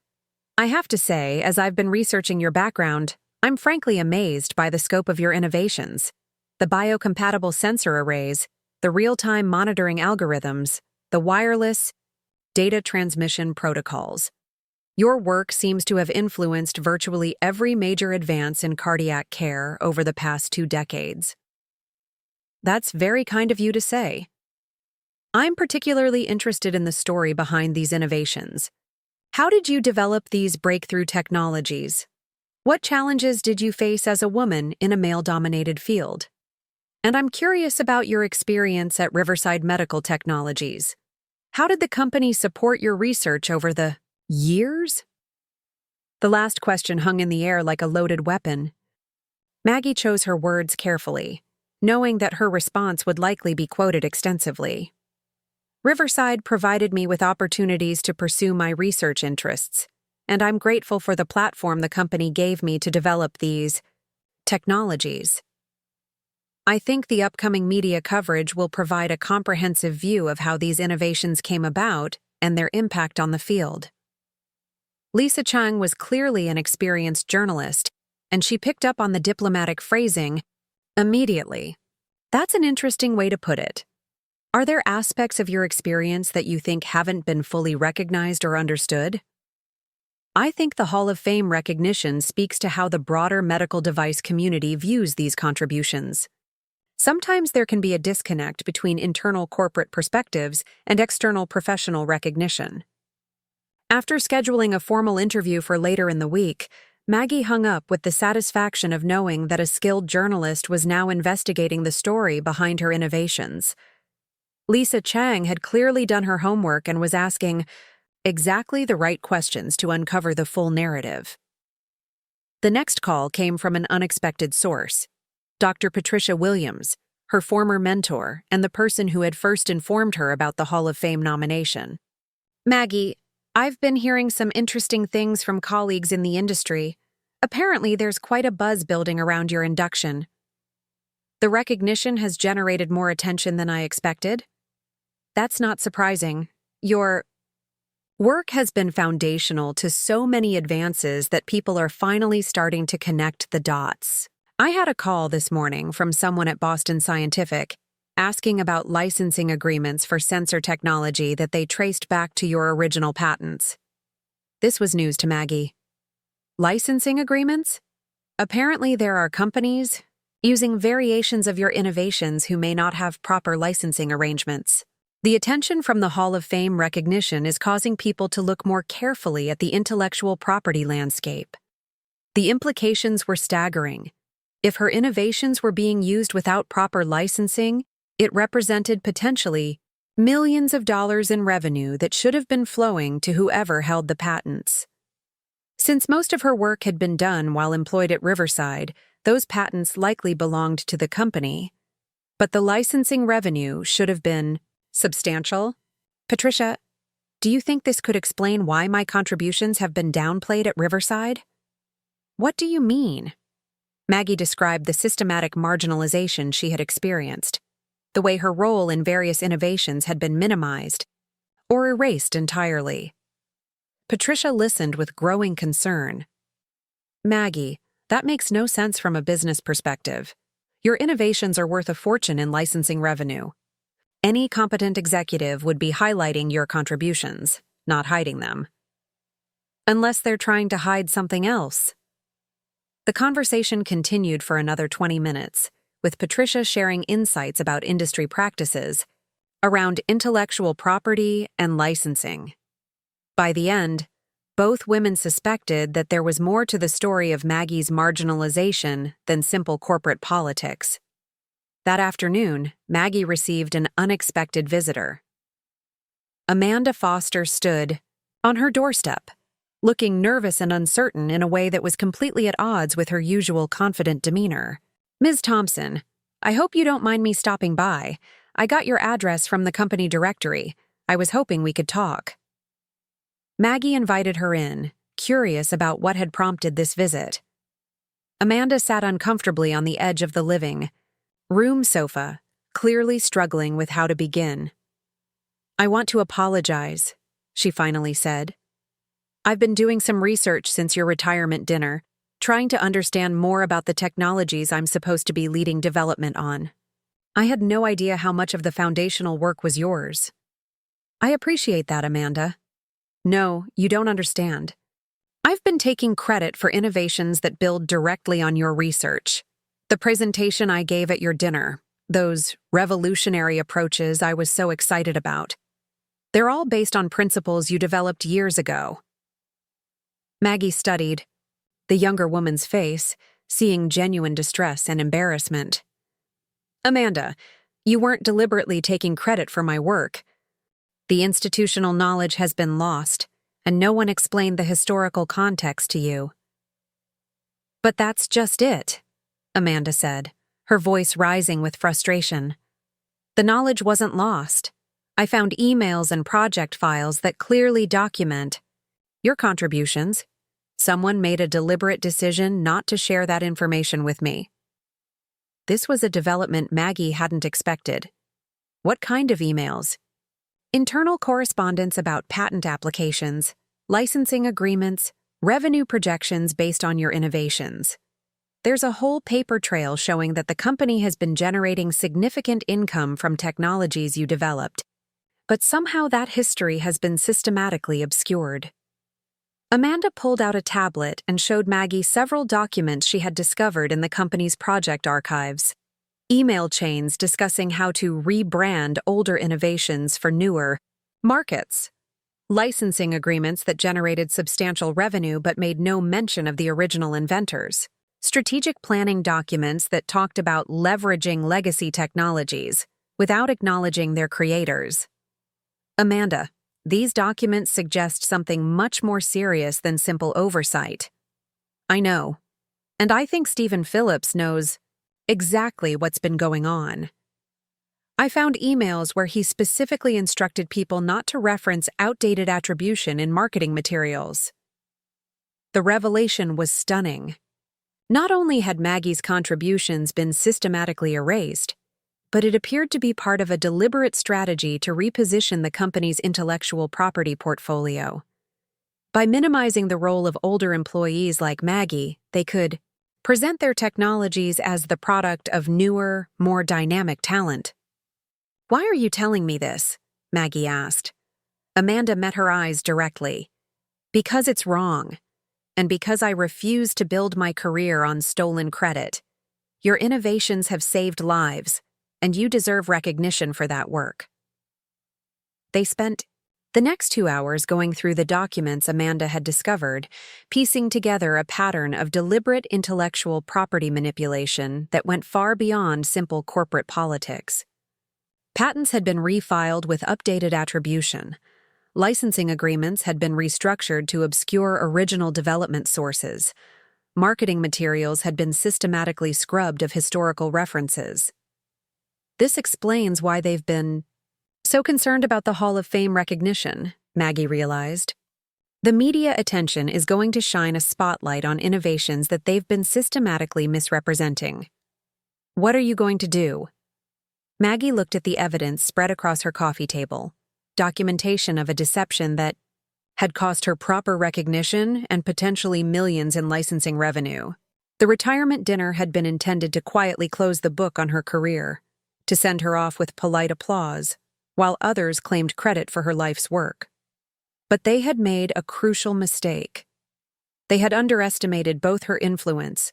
I have to say, as I've been researching your background, I'm frankly amazed by the scope of your innovations. The biocompatible sensor arrays, the real-time monitoring algorithms, the wireless data transmission protocols. Your work seems to have influenced virtually every major advance in cardiac care over the past 2 decades. That's very kind of you to say. I'm particularly interested in the story behind these innovations. How did you develop these breakthrough technologies? What challenges did you face as a woman in a male-dominated field? And I'm curious about your experience at Riverside Medical Technologies. How did the company support your research over the years? The last question hung in the air like a loaded weapon. Maggie chose her words carefully, knowing that her response would likely be quoted extensively. Riverside provided me with opportunities to pursue my research interests, and I'm grateful for the platform the company gave me to develop these technologies. I think the upcoming media coverage will provide a comprehensive view of how these innovations came about and their impact on the field. Lisa Chung was clearly an experienced journalist, and she picked up on the diplomatic phrasing immediately. That's an interesting way to put it. Are there aspects of your experience that you think haven't been fully recognized or understood? I think the Hall of Fame recognition speaks to how the broader medical device community views these contributions. Sometimes there can be a disconnect between internal corporate perspectives and external professional recognition. After scheduling a formal interview for later in the week, Maggie hung up with the satisfaction of knowing that a skilled journalist was now investigating the story behind her innovations. Lisa Chang had clearly done her homework and was asking exactly the right questions to uncover the full narrative. The next call came from an unexpected source, Dr. Patricia Williams, her former mentor and the person who had first informed her about the Hall of Fame nomination. Maggie, I've been hearing some interesting things from colleagues in the industry. Apparently, there's quite a buzz building around your induction. The recognition has generated more attention than I expected. That's not surprising. Your work has been foundational to so many advances that people are finally starting to connect the dots. I had a call this morning from someone at Boston Scientific asking about licensing agreements for sensor technology that they traced back to your original patents. This was news to Maggie. Licensing agreements? Apparently there are companies using variations of your innovations who may not have proper licensing arrangements. The attention from the Hall of Fame recognition is causing people to look more carefully at the intellectual property landscape. The implications were staggering. If her innovations were being used without proper licensing, it represented potentially millions of dollars in revenue that should have been flowing to whoever held the patents. Since most of her work had been done while employed at Riverside, those patents likely belonged to the company. But the licensing revenue should have been substantial. Patricia, do you think this could explain why my contributions have been downplayed at Riverside? What do you mean? Maggie described the systematic marginalization she had experienced, the way her role in various innovations had been minimized or erased entirely. Patricia listened with growing concern. Maggie, that makes no sense from a business perspective. Your innovations are worth a fortune in licensing revenue. Any competent executive would be highlighting your contributions, not hiding them. Unless they're trying to hide something else. The conversation continued for another 20 minutes, with Patricia sharing insights about industry practices around intellectual property and licensing. By the end, both women suspected that there was more to the story of Maggie's marginalization than simple corporate politics. That afternoon, Maggie received an unexpected visitor. Amanda Foster stood on her doorstep, looking nervous and uncertain in a way that was completely at odds with her usual confident demeanor. Ms. Thompson, I hope you don't mind me stopping by. I got your address from the company directory. I was hoping we could talk. Maggie invited her in, curious about what had prompted this visit. Amanda sat uncomfortably on the edge of the living room sofa, clearly struggling with how to begin. I want to apologize, she finally said. I've been doing some research since your retirement dinner, trying to understand more about the technologies I'm supposed to be leading development on. I had no idea how much of the foundational work was yours. I appreciate that, Amanda. No, you don't understand. I've been taking credit for innovations that build directly on your research. The presentation I gave at your dinner, those revolutionary approaches I was so excited about. They're all based on principles you developed years ago. Maggie studied the younger woman's face, seeing genuine distress and embarrassment. Amanda, you weren't deliberately taking credit for my work. The institutional knowledge has been lost, and no one explained the historical context to you. But that's just it, Amanda said, her voice rising with frustration. The knowledge wasn't lost. I found emails and project files that clearly document your contributions. Someone made a deliberate decision not to share that information with me. This was a development Maggie hadn't expected. What kind of emails? Internal correspondence about patent applications, licensing agreements, revenue projections based on your innovations. There's a whole paper trail showing that the company has been generating significant income from technologies you developed, but somehow that history has been systematically obscured. Amanda pulled out a tablet and showed Maggie several documents she had discovered in the company's project archives. Email chains discussing how to rebrand older innovations for newer markets. Licensing agreements that generated substantial revenue but made no mention of the original inventors. Strategic planning documents that talked about leveraging legacy technologies without acknowledging their creators. Amanda, these documents suggest something much more serious than simple oversight. I know. And I think Stephen Phillips knows exactly what's been going on. I found emails where he specifically instructed people not to reference outdated attribution in marketing materials. The revelation was stunning. Not only had Maggie's contributions been systematically erased, but it appeared to be part of a deliberate strategy to reposition the company's intellectual property portfolio. By minimizing the role of older employees like Maggie, they could present their technologies as the product of newer, more dynamic talent. Why are you telling me this? Maggie asked. Amanda met her eyes directly. Because it's wrong, and because I refuse to build my career on stolen credit. Your innovations have saved lives, and you deserve recognition for that work. They spent the next 2 hours going through the documents Amanda had discovered, piecing together a pattern of deliberate intellectual property manipulation that went far beyond simple corporate politics. Patents had been refiled with updated attribution. Licensing agreements had been restructured to obscure original development sources. Marketing materials had been systematically scrubbed of historical references. This explains why they've been so concerned about the Hall of Fame recognition, Maggie realized. The media attention is going to shine a spotlight on innovations that they've been systematically misrepresenting. What are you going to do? Maggie looked at the evidence spread across her coffee table, documentation of a deception that had cost her proper recognition and potentially millions in licensing revenue. The retirement dinner had been intended to quietly close the book on her career, to send her off with polite applause, while others claimed credit for her life's work. But they had made a crucial mistake. They had underestimated both her influence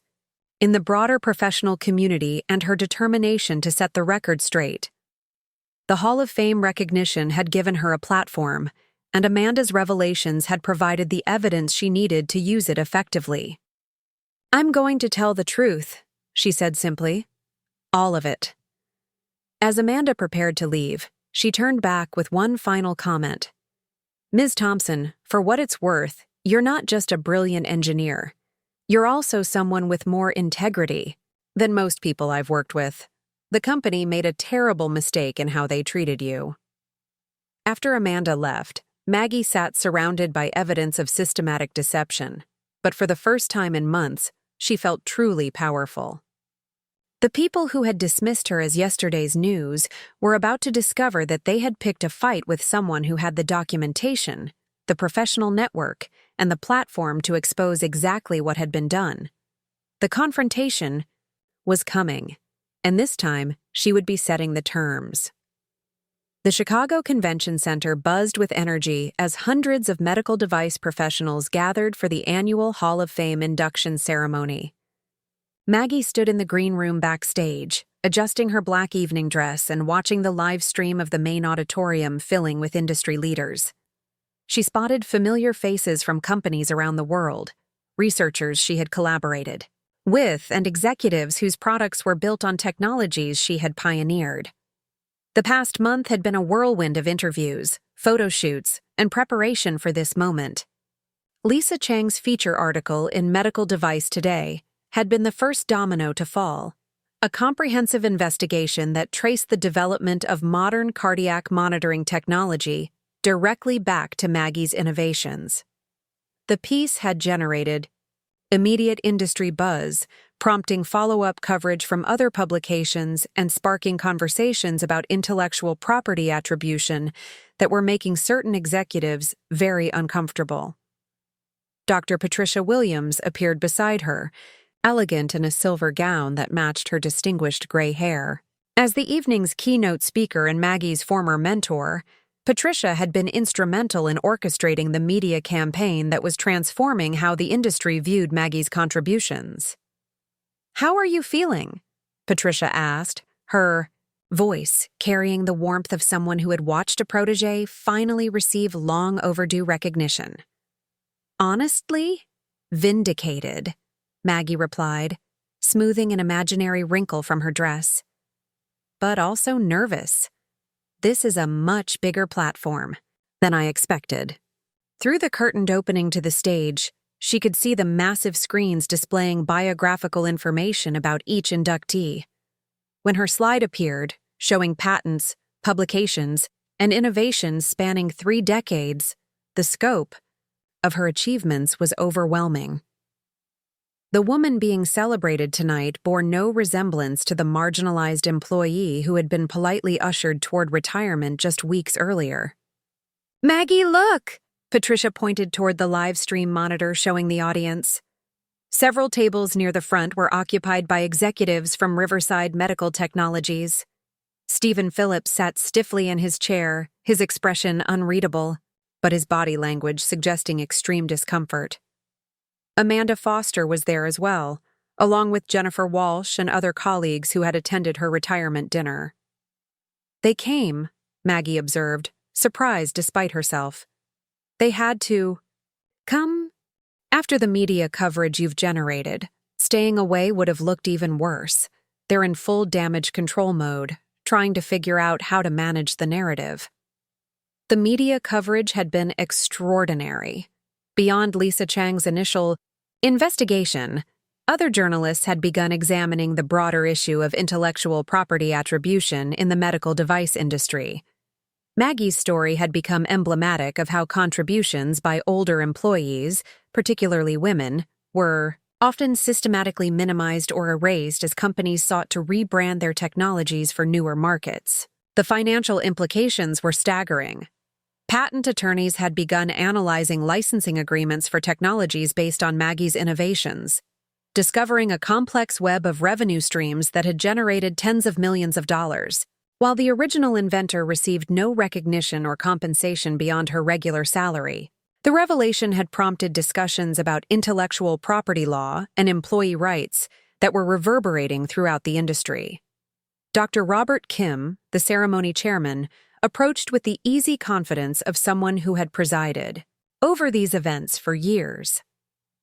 in the broader professional community and her determination to set the record straight. The Hall of Fame recognition had given her a platform, and Amanda's revelations had provided the evidence she needed to use it effectively. I'm going to tell the truth, she said simply. All of it. As Amanda prepared to leave, she turned back with one final comment. Ms. Thompson, for what it's worth, you're not just a brilliant engineer. You're also someone with more integrity than most people I've worked with. The company made a terrible mistake in how they treated you. After Amanda left, Maggie sat surrounded by evidence of systematic deception, but for the first time in months, she felt truly powerful. The people who had dismissed her as yesterday's news were about to discover that they had picked a fight with someone who had the documentation, the professional network, and the platform to expose exactly what had been done. The confrontation was coming, and this time she would be setting the terms. The Chicago Convention Center buzzed with energy as hundreds of medical device professionals gathered for the annual Hall of Fame induction ceremony. Maggie stood in the green room backstage, adjusting her black evening dress and watching the live stream of the main auditorium filling with industry leaders. She spotted familiar faces from companies around the world, researchers she had collaborated with, and executives whose products were built on technologies she had pioneered. The past month had been a whirlwind of interviews, photo shoots, and preparation for this moment. Lisa Chang's feature article in Medical Device Today had been the first domino to fall, a comprehensive investigation that traced the development of modern cardiac monitoring technology directly back to Maggie's innovations. The piece had generated immediate industry buzz, prompting follow-up coverage from other publications and sparking conversations about intellectual property attribution that were making certain executives very uncomfortable. Dr. Patricia Williams appeared beside her, elegant in a silver gown that matched her distinguished gray hair. As the evening's keynote speaker and Maggie's former mentor, Patricia had been instrumental in orchestrating the media campaign that was transforming how the industry viewed Maggie's contributions. "How are you feeling?" Patricia asked, her voice carrying the warmth of someone who had watched a protege finally receive long overdue recognition. "Honestly, vindicated," Maggie replied, smoothing an imaginary wrinkle from her dress. "But also nervous. This is a much bigger platform than I expected." Through the curtained opening to the stage, she could see the massive screens displaying biographical information about each inductee. When her slide appeared, showing patents, publications, and innovations spanning 3 decades, the scope of her achievements was overwhelming. The woman being celebrated tonight bore no resemblance to the marginalized employee who had been politely ushered toward retirement just weeks earlier. "Maggie, look!" Patricia pointed toward the live stream monitor showing the audience. Several tables near the front were occupied by executives from Riverside Medical Technologies. Stephen Phillips sat stiffly in his chair, his expression unreadable, but his body language suggesting extreme discomfort. Amanda Foster was there as well, along with Jennifer Walsh and other colleagues who had attended her retirement dinner. "They came," Maggie observed, surprised despite herself. "They had to come. After the media coverage you've generated, staying away would have looked even worse. They're in full damage control mode, trying to figure out how to manage the narrative." The media coverage had been extraordinary. Beyond Lisa Chang's initial investigation, other journalists had begun examining the broader issue of intellectual property attribution in the medical device industry. Maggie's story had become emblematic of how contributions by older employees, particularly women, were often systematically minimized or erased as companies sought to rebrand their technologies for newer markets. The financial implications were staggering. Patent attorneys had begun analyzing licensing agreements for technologies based on Maggie's innovations, discovering a complex web of revenue streams that had generated tens of millions of dollars. While the original inventor received no recognition or compensation beyond her regular salary, the revelation had prompted discussions about intellectual property law and employee rights that were reverberating throughout the industry. Dr. Robert Kim, the ceremony chairman, approached with the easy confidence of someone who had presided over these events for years.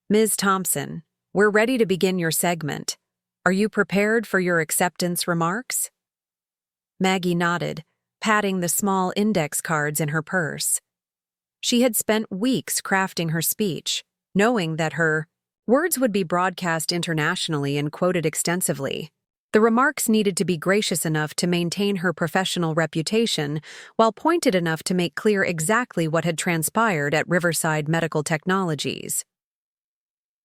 "Ms. Thompson, we're ready to begin your segment. Are you prepared for your acceptance remarks?" Maggie nodded, patting the small index cards in her purse. She had spent weeks crafting her speech, knowing that her words would be broadcast internationally and quoted extensively. The remarks needed to be gracious enough to maintain her professional reputation, while pointed enough to make clear exactly what had transpired at Riverside Medical Technologies.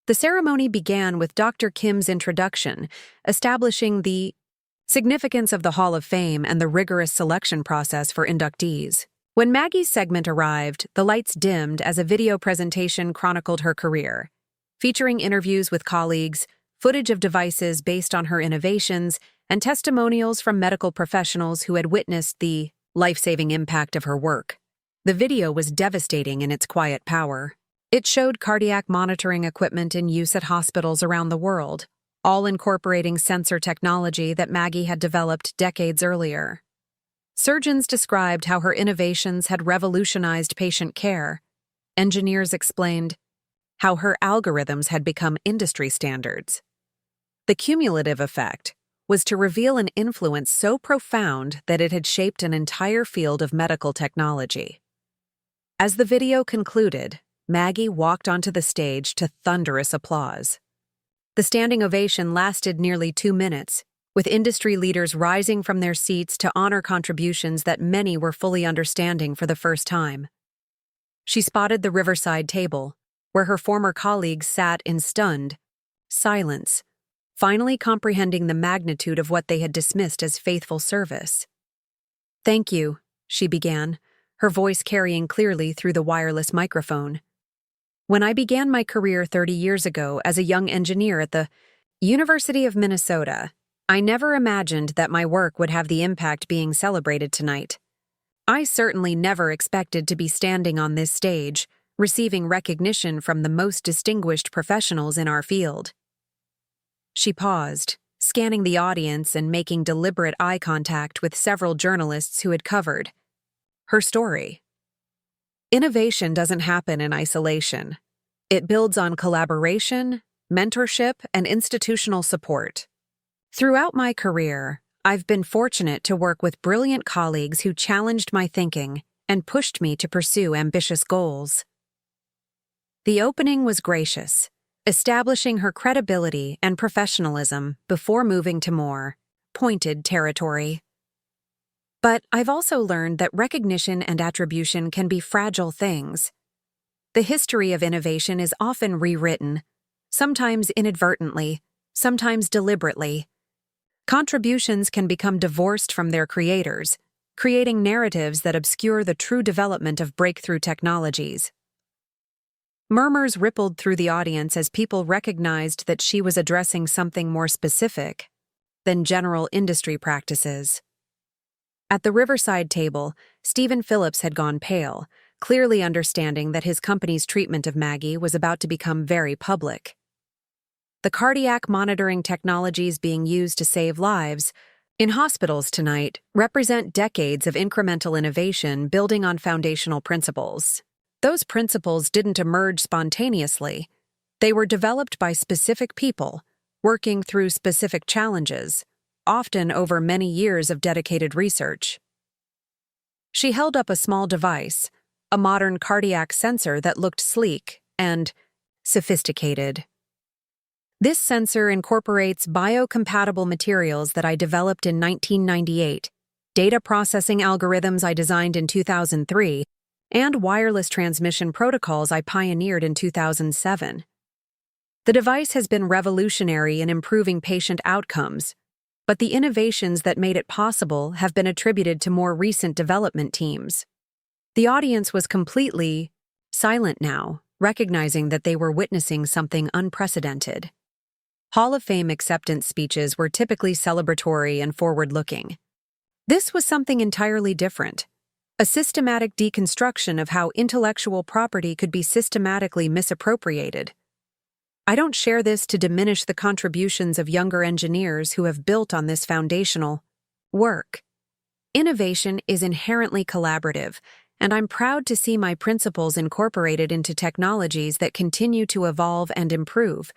The ceremony began with Dr. Kim's introduction, establishing the significance of the Hall of Fame and the rigorous selection process for inductees. When Maggie's segment arrived, the lights dimmed as a video presentation chronicled her career, featuring interviews with colleagues, footage of devices based on her innovations, and testimonials from medical professionals who had witnessed the life-saving impact of her work. The video was devastating in its quiet power. It showed cardiac monitoring equipment in use at hospitals around the world, all incorporating sensor technology that Maggie had developed decades earlier. Surgeons described how her innovations had revolutionized patient care. Engineers explained how her algorithms had become industry standards. The cumulative effect was to reveal an influence so profound that it had shaped an entire field of medical technology. As the video concluded, Maggie walked onto the stage to thunderous applause. The standing ovation lasted nearly 2 minutes, with industry leaders rising from their seats to honor contributions that many were fully understanding for the first time. She spotted the Riverside table, where her former colleagues sat in stunned silence, finally comprehending the magnitude of what they had dismissed as faithful service. "Thank you," she began, her voice carrying clearly through the wireless microphone. "When I began my career 30 years ago as a young engineer at the University of Minnesota, I never imagined that my work would have the impact being celebrated tonight. I certainly never expected to be standing on this stage, receiving recognition from the most distinguished professionals in our field." She paused, scanning the audience and making deliberate eye contact with several journalists who had covered her story. Innovation doesn't happen in isolation. It builds on collaboration, mentorship, and institutional support. Throughout my career, I've been fortunate to work with brilliant colleagues who challenged my thinking and pushed me to pursue ambitious goals. The opening was gracious, establishing her credibility and professionalism before moving to more pointed territory. But I've also learned that recognition and attribution can be fragile things. The history of innovation is often rewritten, sometimes inadvertently, sometimes deliberately. Contributions can become divorced from their creators, creating narratives that obscure the true development of breakthrough technologies. Murmurs rippled through the audience as people recognized that she was addressing something more specific than general industry practices. At the Riverside table, Stephen Phillips had gone pale, clearly understanding that his company's treatment of Maggie was about to become very public. The cardiac monitoring technologies being used to save lives in hospitals tonight represent decades of incremental innovation building on foundational principles. Those principles didn't emerge spontaneously. They were developed by specific people, working through specific challenges, often over many years of dedicated research. She held up a small device, a modern cardiac sensor that looked sleek and sophisticated. "This sensor incorporates biocompatible materials that I developed in 1998, data processing algorithms I designed in 2003, and wireless transmission protocols I pioneered in 2007. The device has been revolutionary in improving patient outcomes, but the innovations that made it possible have been attributed to more recent development teams." The audience was completely silent now, recognizing that they were witnessing something unprecedented. Hall of Fame acceptance speeches were typically celebratory and forward-looking. This was something entirely different. A systematic deconstruction of how intellectual property could be systematically misappropriated. I don't share this to diminish the contributions of younger engineers who have built on this foundational work. Innovation is inherently collaborative, and I'm proud to see my principles incorporated into technologies that continue to evolve and improve.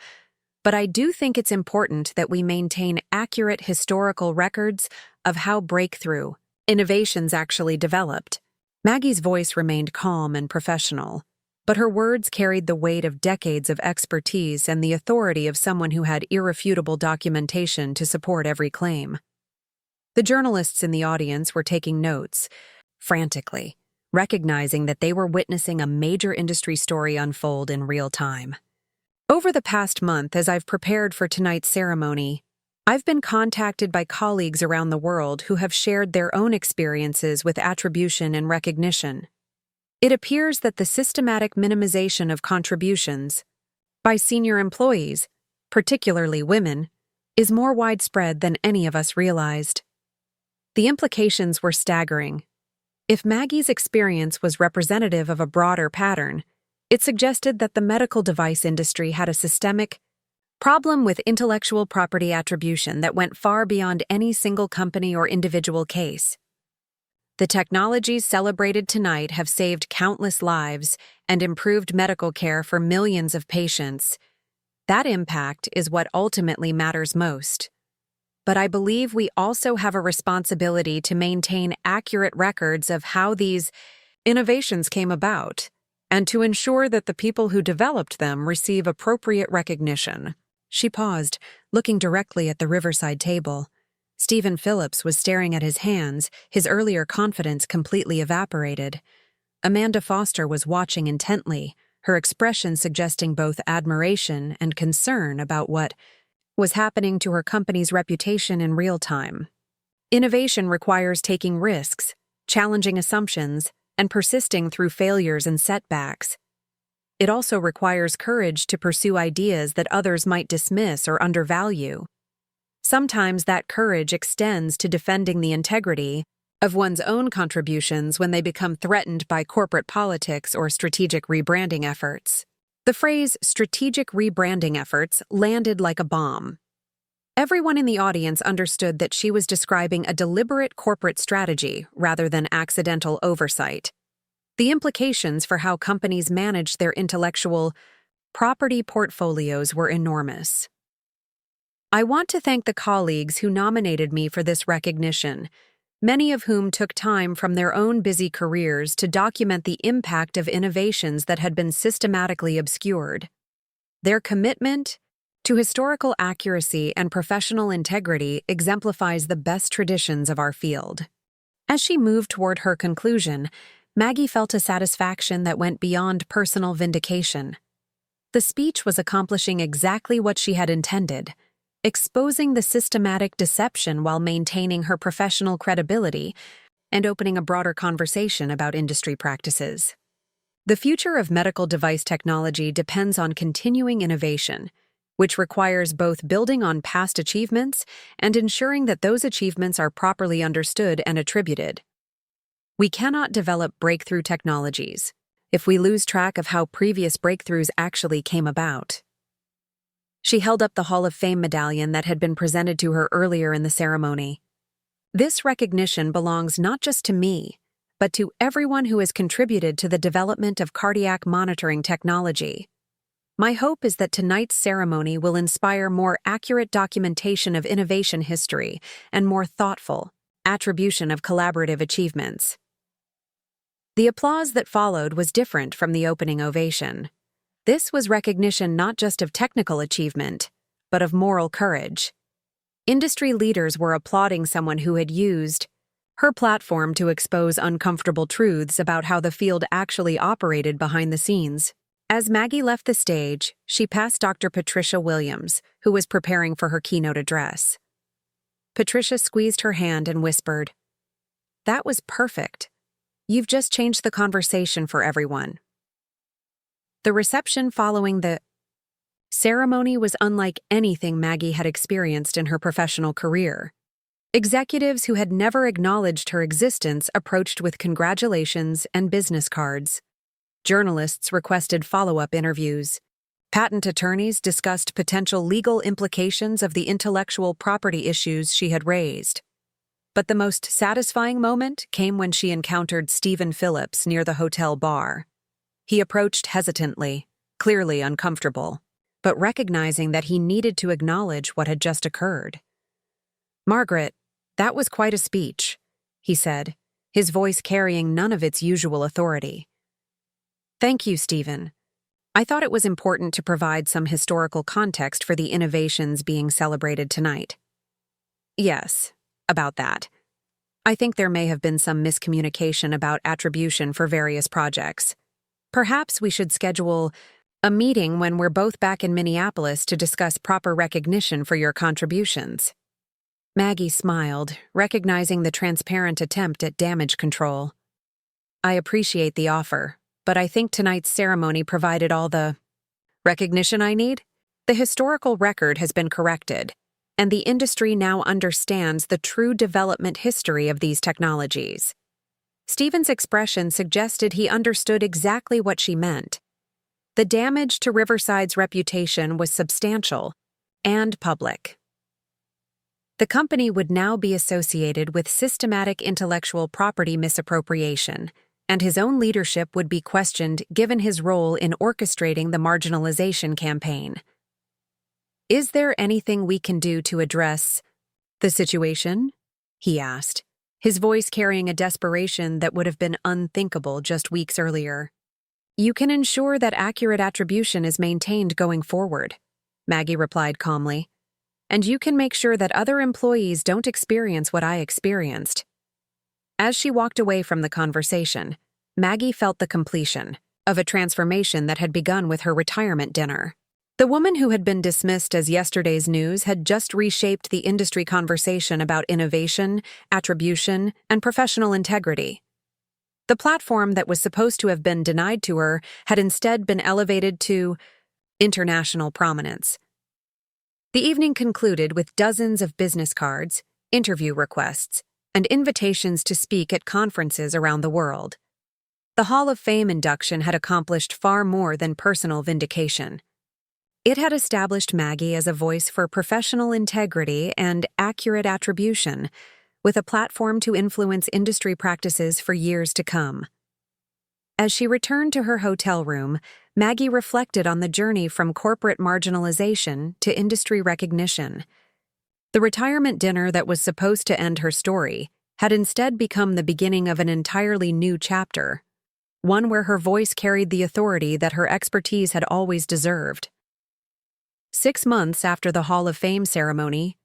But I do think it's important that we maintain accurate historical records of how breakthrough innovations actually developed. Maggie's voice remained calm and professional, but her words carried the weight of decades of expertise and the authority of someone who had irrefutable documentation to support every claim. The journalists in the audience were taking notes, frantically, recognizing that they were witnessing a major industry story unfold in real time. Over the past month, as I've prepared for tonight's ceremony, I've been contacted by colleagues around the world who have shared their own experiences with attribution and recognition. It appears that the systematic minimization of contributions by senior employees, particularly women, is more widespread than any of us realized. The implications were staggering. If Maggie's experience was representative of a broader pattern, it suggested that the medical device industry had a systemic problem with intellectual property attribution that went far beyond any single company or individual case. The technologies celebrated tonight have saved countless lives and improved medical care for millions of patients. That impact is what ultimately matters most. but I believe we also have a responsibility to maintain accurate records of how these innovations came about, and to ensure that the people who developed them receive appropriate recognition." She paused, looking directly at the Riverside table. Stephen Phillips was staring at his hands, his earlier confidence completely evaporated. Amanda Foster was watching intently, her expression suggesting both admiration and concern about what was happening to her company's reputation in real time. Innovation requires taking risks, challenging assumptions, and persisting through failures and setbacks. It also requires courage to pursue ideas that others might dismiss or undervalue. Sometimes that courage extends to defending the integrity of one's own contributions when they become threatened by corporate politics or strategic rebranding efforts. The phrase strategic rebranding efforts landed like a bomb. Everyone in the audience understood that she was describing a deliberate corporate strategy rather than accidental oversight. The implications for how companies manage their intellectual property portfolios were enormous. I want to thank the colleagues who nominated me for this recognition, many of whom took time from their own busy careers to document the impact of innovations that had been systematically obscured. Their commitment to historical accuracy and professional integrity exemplifies the best traditions of our field. As she moved toward her conclusion, Maggie felt a satisfaction that went beyond personal vindication. The speech was accomplishing exactly what she had intended, exposing the systematic deception while maintaining her professional credibility and opening a broader conversation about industry practices. The future of medical device technology depends on continuing innovation, which requires both building on past achievements and ensuring that those achievements are properly understood and attributed. We cannot develop breakthrough technologies if we lose track of how previous breakthroughs actually came about. She held up the Hall of Fame medallion that had been presented to her earlier in the ceremony. This recognition belongs not just to me, but to everyone who has contributed to the development of cardiac monitoring technology. My hope is that tonight's ceremony will inspire more accurate documentation of innovation history and more thoughtful attribution of collaborative achievements. The applause that followed was different from the opening ovation. This was recognition not just of technical achievement, but of moral courage. Industry leaders were applauding someone who had used her platform to expose uncomfortable truths about how the field actually operated behind the scenes. As Maggie left the stage, she passed Dr. Patricia Williams, who was preparing for her keynote address. Patricia squeezed her hand and whispered, "That was perfect. You've just changed the conversation for everyone." The reception following the ceremony was unlike anything Maggie had experienced in her professional career. Executives who had never acknowledged her existence approached with congratulations and business cards. Journalists requested follow-up interviews. Patent attorneys discussed potential legal implications of the intellectual property issues she had raised. But the most satisfying moment came when she encountered Stephen Phillips near the hotel bar. He approached hesitantly, clearly uncomfortable, but recognizing that he needed to acknowledge what had just occurred. "Margaret, that was quite a speech," he said, his voice carrying none of its usual authority. "Thank you, Stephen. I thought it was important to provide some historical context for the innovations being celebrated tonight." "Yes, about that. I think there may have been some miscommunication about attribution for various projects. Perhaps we should schedule a meeting when we're both back in Minneapolis to discuss proper recognition for your contributions." Maggie smiled, recognizing the transparent attempt at damage control. "I appreciate the offer, but I think tonight's ceremony provided all the recognition I need. The historical record has been corrected, and the industry now understands the true development history of these technologies." Stephen's expression suggested he understood exactly what she meant. The damage to Riverside's reputation was substantial and public. The company would now be associated with systematic intellectual property misappropriation, and his own leadership would be questioned given his role in orchestrating the marginalization campaign. "Is there anything we can do to address "The situation?" he asked, his voice carrying a desperation that would have been unthinkable just weeks earlier. "You can ensure that accurate attribution is maintained going forward," Maggie replied calmly. "And you can make sure that other employees don't experience what I experienced." As she walked away from the conversation, Maggie felt the completion of a transformation that had begun with her retirement dinner. The woman who had been dismissed as yesterday's news had just reshaped the industry conversation about innovation, attribution, and professional integrity. The platform that was supposed to have been denied to her had instead been elevated to international prominence. The evening concluded with dozens of business cards, interview requests, and invitations to speak at conferences around the world. The Hall of Fame induction had accomplished far more than personal vindication. It had established Maggie as a voice for professional integrity and accurate attribution, with a platform to influence industry practices for years to come. As she returned to her hotel room, Maggie reflected on the journey from corporate marginalization to industry recognition. The retirement dinner that was supposed to end her story had instead become the beginning of an entirely new chapter, one where her voice carried the authority that her expertise had always deserved. 6 months after the Hall of Fame ceremony,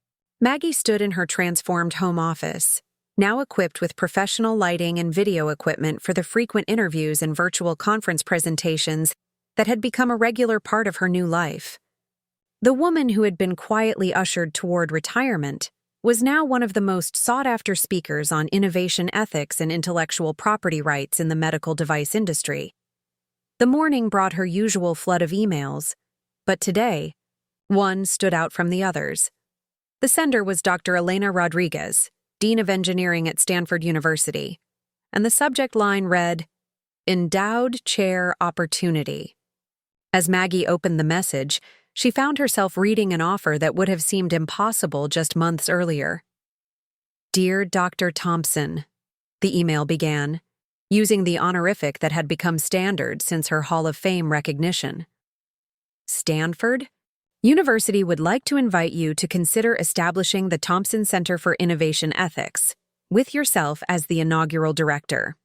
Maggie stood in her transformed home office, now equipped with professional lighting and video equipment for the frequent interviews and virtual conference presentations that had become a regular part of her new life. The woman who had been quietly ushered toward retirement was now one of the most sought-after speakers on innovation ethics and intellectual property rights in the medical device industry. The morning brought her usual flood of emails, but today, one stood out from the others. The sender was Dr. Elena Rodriguez, Dean of Engineering at Stanford University, and the subject line read, "Endowed Chair Opportunity." As Maggie opened the message, she found herself reading an offer that would have seemed impossible just months earlier. "Dear Dr. Thompson," the email began, using the honorific that had become standard since her Hall of Fame recognition. "Stanford University would like to invite you to consider establishing the Thompson Center for Innovation Ethics, with yourself as the inaugural director.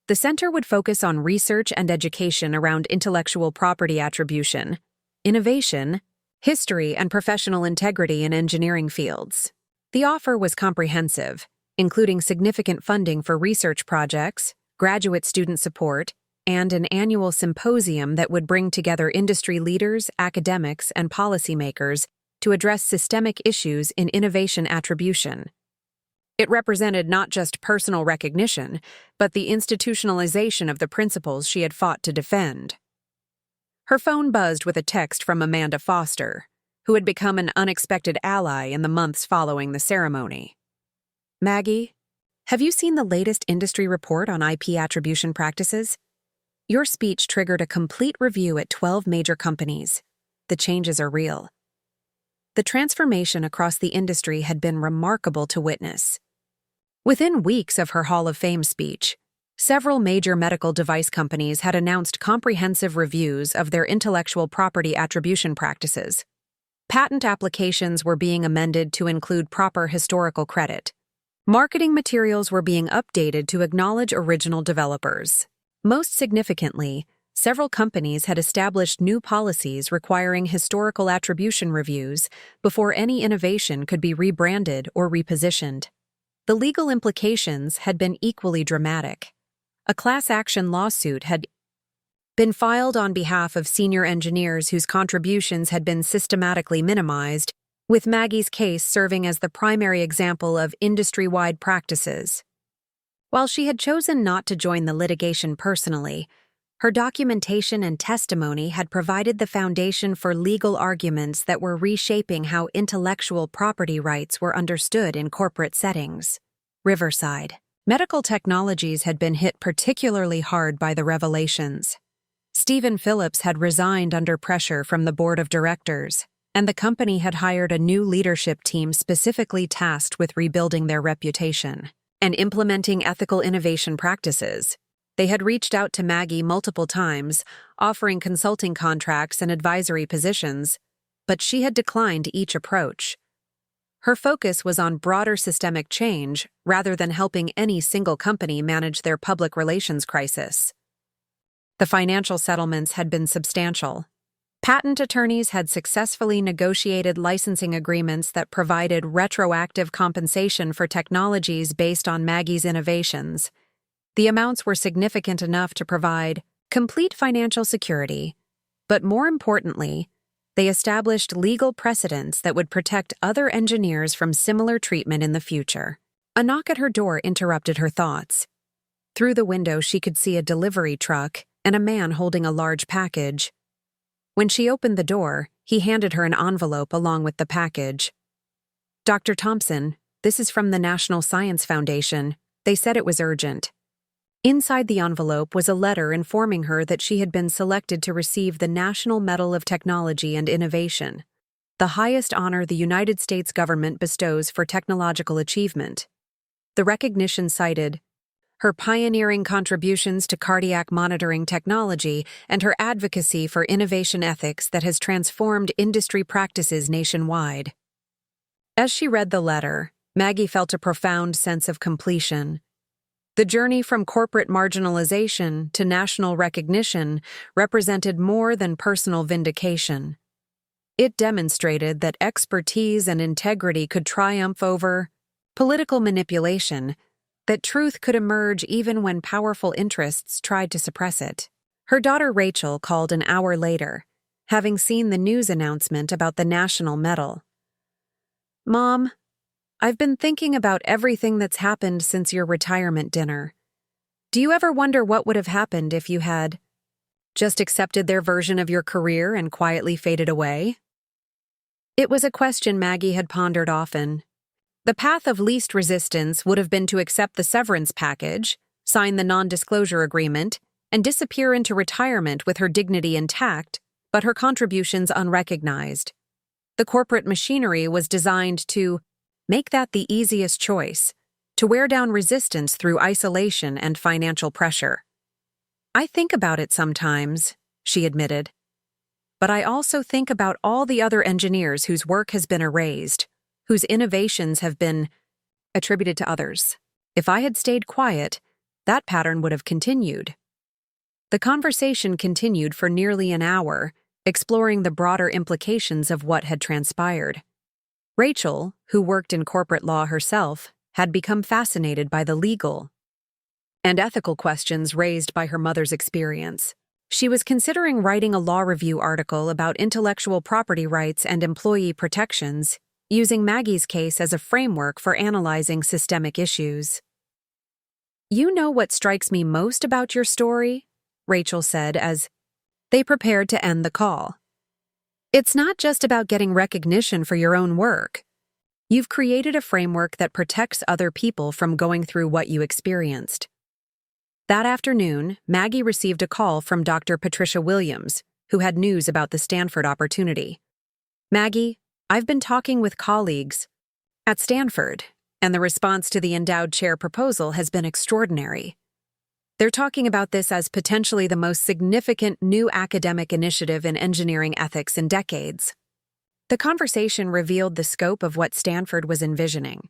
The center would focus on research and education around intellectual property attribution, innovation, history, and professional integrity in engineering fields." The offer was comprehensive, including significant funding for research projects, graduate student support, and an annual symposium that would bring together industry leaders, academics, and policymakers to address systemic issues in innovation attribution. It represented not just personal recognition, but the institutionalization of the principles she had fought to defend. Her phone buzzed with a text from Amanda Foster, who had become an unexpected ally in the months following the ceremony. "Maggie, have you seen the latest industry report on IP attribution practices? Your speech triggered a complete review at 12 major companies. The changes are real." The transformation across the industry had been remarkable to witness. Within weeks of her Hall of Fame speech, several major medical device companies had announced comprehensive reviews of their intellectual property attribution practices. Patent applications were being amended to include proper historical credit. Marketing materials were being updated to acknowledge original developers. Most significantly, several companies had established new policies requiring historical attribution reviews before any innovation could be rebranded or repositioned. The legal implications had been equally dramatic. A class action lawsuit had been filed on behalf of senior engineers whose contributions had been systematically minimized, with Maggie's case serving as the primary example of industry-wide practices. While she had chosen not to join the litigation personally, her documentation and testimony had provided the foundation for legal arguments that were reshaping how intellectual property rights were understood in corporate settings. Riverside Medical Technologies had been hit particularly hard by the revelations. Stephen Phillips had resigned under pressure from the board of directors, and the company had hired a new leadership team specifically tasked with rebuilding their reputation and implementing ethical innovation practices. They had reached out to Maggie multiple times, offering consulting contracts and advisory positions, but she had declined each approach. Her focus was on broader systemic change rather than helping any single company manage their public relations crisis. The financial settlements had been substantial. Patent attorneys had successfully negotiated licensing agreements that provided retroactive compensation for technologies based on Maggie's innovations. The amounts were significant enough to provide complete financial security, but more importantly, they established legal precedents that would protect other engineers from similar treatment in the future. A knock at her door interrupted her thoughts. Through the window, she could see a delivery truck and a man holding a large package. When she opened the door, he handed her an envelope along with the package. "Dr. Thompson, this is from the National Science Foundation. They said it was urgent." Inside the envelope was a letter informing her that she had been selected to receive the National Medal of Technology and Innovation, the highest honor the United States government bestows for technological achievement. The recognition cited her pioneering contributions to cardiac monitoring technology and her advocacy for innovation ethics that has transformed industry practices nationwide. As she read the letter, Maggie felt a profound sense of completion. The journey from corporate marginalization to national recognition represented more than personal vindication. It demonstrated that expertise and integrity could triumph over political manipulation, that truth could emerge even when powerful interests tried to suppress it. Her daughter Rachel called an hour later, having seen the news announcement about the national medal. "Mom, I've been thinking about everything that's happened since your retirement dinner. Do you ever wonder what would have happened if you had just accepted their version of your career and quietly faded away?" It was a question Maggie had pondered often. The path of least resistance would have been to accept the severance package, sign the non-disclosure agreement, and disappear into retirement with her dignity intact, but her contributions unrecognized. The corporate machinery was designed to make that the easiest choice, to wear down resistance through isolation and financial pressure. "I think about it sometimes," she admitted. "But I also think about all the other engineers whose work has been erased, whose innovations have been attributed to others. If I had stayed quiet, that pattern would have continued." The conversation continued for nearly an hour, exploring the broader implications of what had transpired. Rachel, who worked in corporate law herself, had become fascinated by the legal and ethical questions raised by her mother's experience. She was considering writing a law review article about intellectual property rights and employee protections, using Maggie's case as a framework for analyzing systemic issues. "You know what strikes me most about your story?" Rachel said as they prepared to end the call. "It's not just about getting recognition for your own work. You've created a framework that protects other people from going through what you experienced." That afternoon, Maggie received a call from Dr. Patricia Williams, who had news about the Stanford opportunity. "Maggie, I've been talking with colleagues at Stanford, and the response to the endowed chair proposal has been extraordinary. They're talking about this as potentially the most significant new academic initiative in engineering ethics in decades." The conversation revealed the scope of what Stanford was envisioning.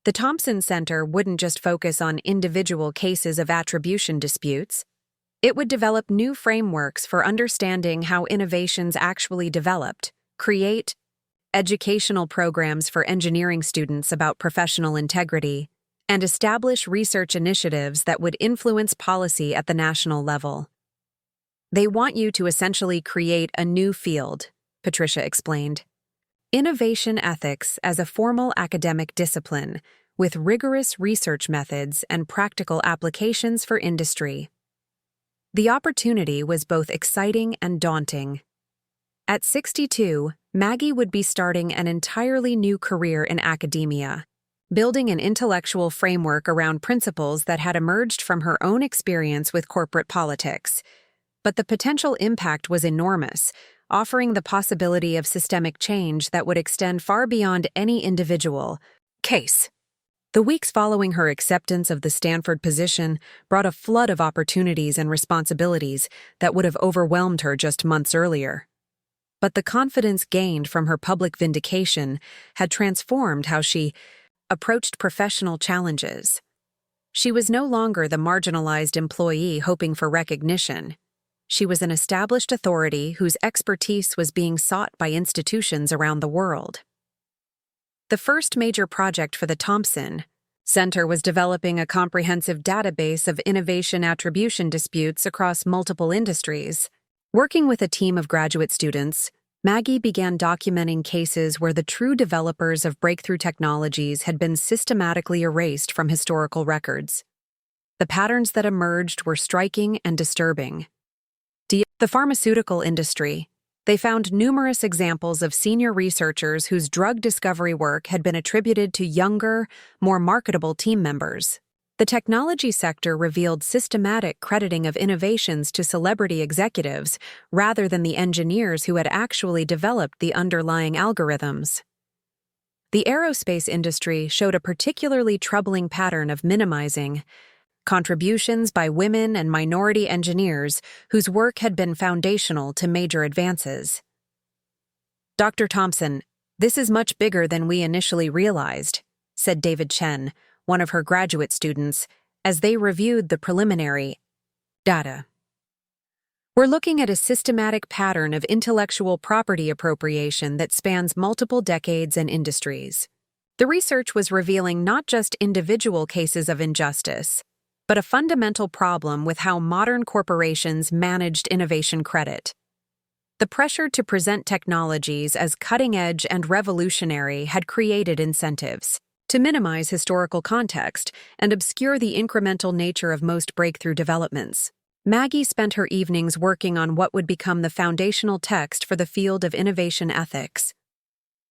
The Thompson Center wouldn't just focus on individual cases of attribution disputes. It would develop new frameworks for understanding how innovations actually developed, create educational programs for engineering students about professional integrity, and establish research initiatives that would influence policy at the national level. "They want you to essentially create a new field," Patricia explained. "Innovation ethics as a formal academic discipline with rigorous research methods and practical applications for industry." The opportunity was both exciting and daunting. At 62, Maggie would be starting an entirely new career in academia, building an intellectual framework around principles that had emerged from her own experience with corporate politics. But the potential impact was enormous, offering the possibility of systemic change that would extend far beyond any individual case. The weeks following her acceptance of the Stanford position brought a flood of opportunities and responsibilities that would have overwhelmed her just months earlier. but the confidence gained from her public vindication had transformed how she approached professional challenges. She was no longer the marginalized employee hoping for recognition. She was an established authority whose expertise was being sought by institutions around the world. The first major project for the Thompson Center was developing a comprehensive database of innovation attribution disputes across multiple industries. Working with a team of graduate students, Maggie began documenting cases where the true developers of breakthrough technologies had been systematically erased from historical records. The patterns that emerged were striking and disturbing. The pharmaceutical industry. They found numerous examples of senior researchers whose drug discovery work had been attributed to younger, more marketable team members. The technology sector revealed systematic crediting of innovations to celebrity executives rather than the engineers who had actually developed the underlying algorithms. The aerospace industry showed a particularly troubling pattern of minimizing contributions by women and minority engineers whose work had been foundational to major advances. Dr. Thompson, this is much bigger than we initially realized, said David Chen, one of her graduate students, as they reviewed the preliminary data. We're looking at a systematic pattern of intellectual property appropriation that spans multiple decades and industries. The research was revealing not just individual cases of injustice, but a fundamental problem with how modern corporations managed innovation credit. The pressure to present technologies as cutting-edge and revolutionary had created incentives to minimize historical context and obscure the incremental nature of most breakthrough developments. Maggie spent her evenings working on what would become the foundational text for the field of innovation ethics.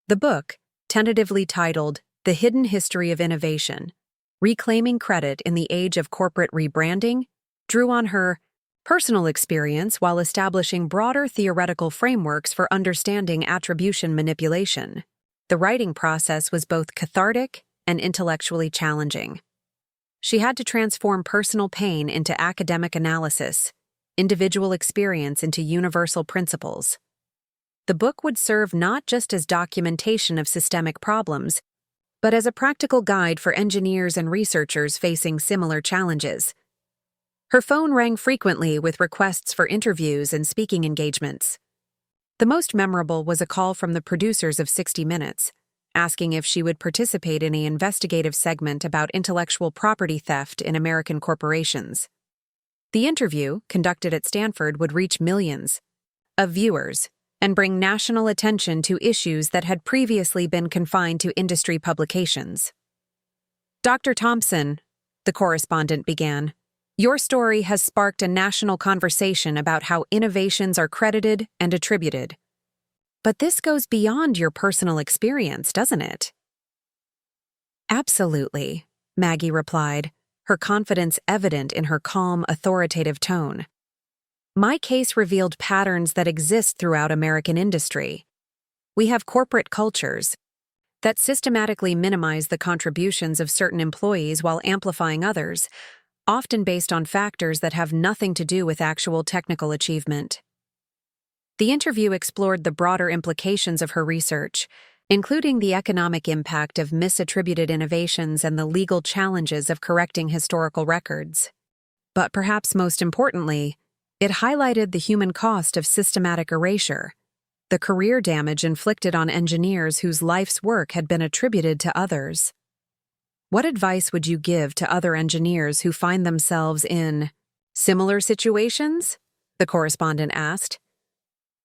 The book, tentatively titled The Hidden History of Innovation, Reclaiming Credit in the Age of Corporate Rebranding, drew on her personal experience while establishing broader theoretical frameworks for understanding attribution manipulation. The writing process was both cathartic and intellectually challenging. She had to transform personal pain into academic analysis, individual experience into universal principles. The book would serve not just as documentation of systemic problems, but as a practical guide for engineers and researchers facing similar challenges. Her phone rang frequently with requests for interviews and speaking engagements. The most memorable was a call from the producers of 60 Minutes, asking if she would participate in an investigative segment about intellectual property theft in American corporations. The interview, conducted at Stanford, would reach millions of viewers and bring national attention to issues that had previously been confined to industry publications. Dr. Thompson, the correspondent began, your story has sparked a national conversation about how innovations are credited and attributed. But this goes beyond your personal experience, doesn't it? Absolutely, Maggie replied, her confidence evident in her calm, authoritative tone. My case revealed patterns that exist throughout American industry. We have corporate cultures that systematically minimize the contributions of certain employees while amplifying others, often based on factors that have nothing to do with actual technical achievement. The interview explored the broader implications of her research, including the economic impact of misattributed innovations and the legal challenges of correcting historical records. But perhaps most importantly, it highlighted the human cost of systematic erasure, the career damage inflicted on engineers whose life's work had been attributed to others. What advice would you give to other engineers who find themselves in similar situations? The correspondent asked.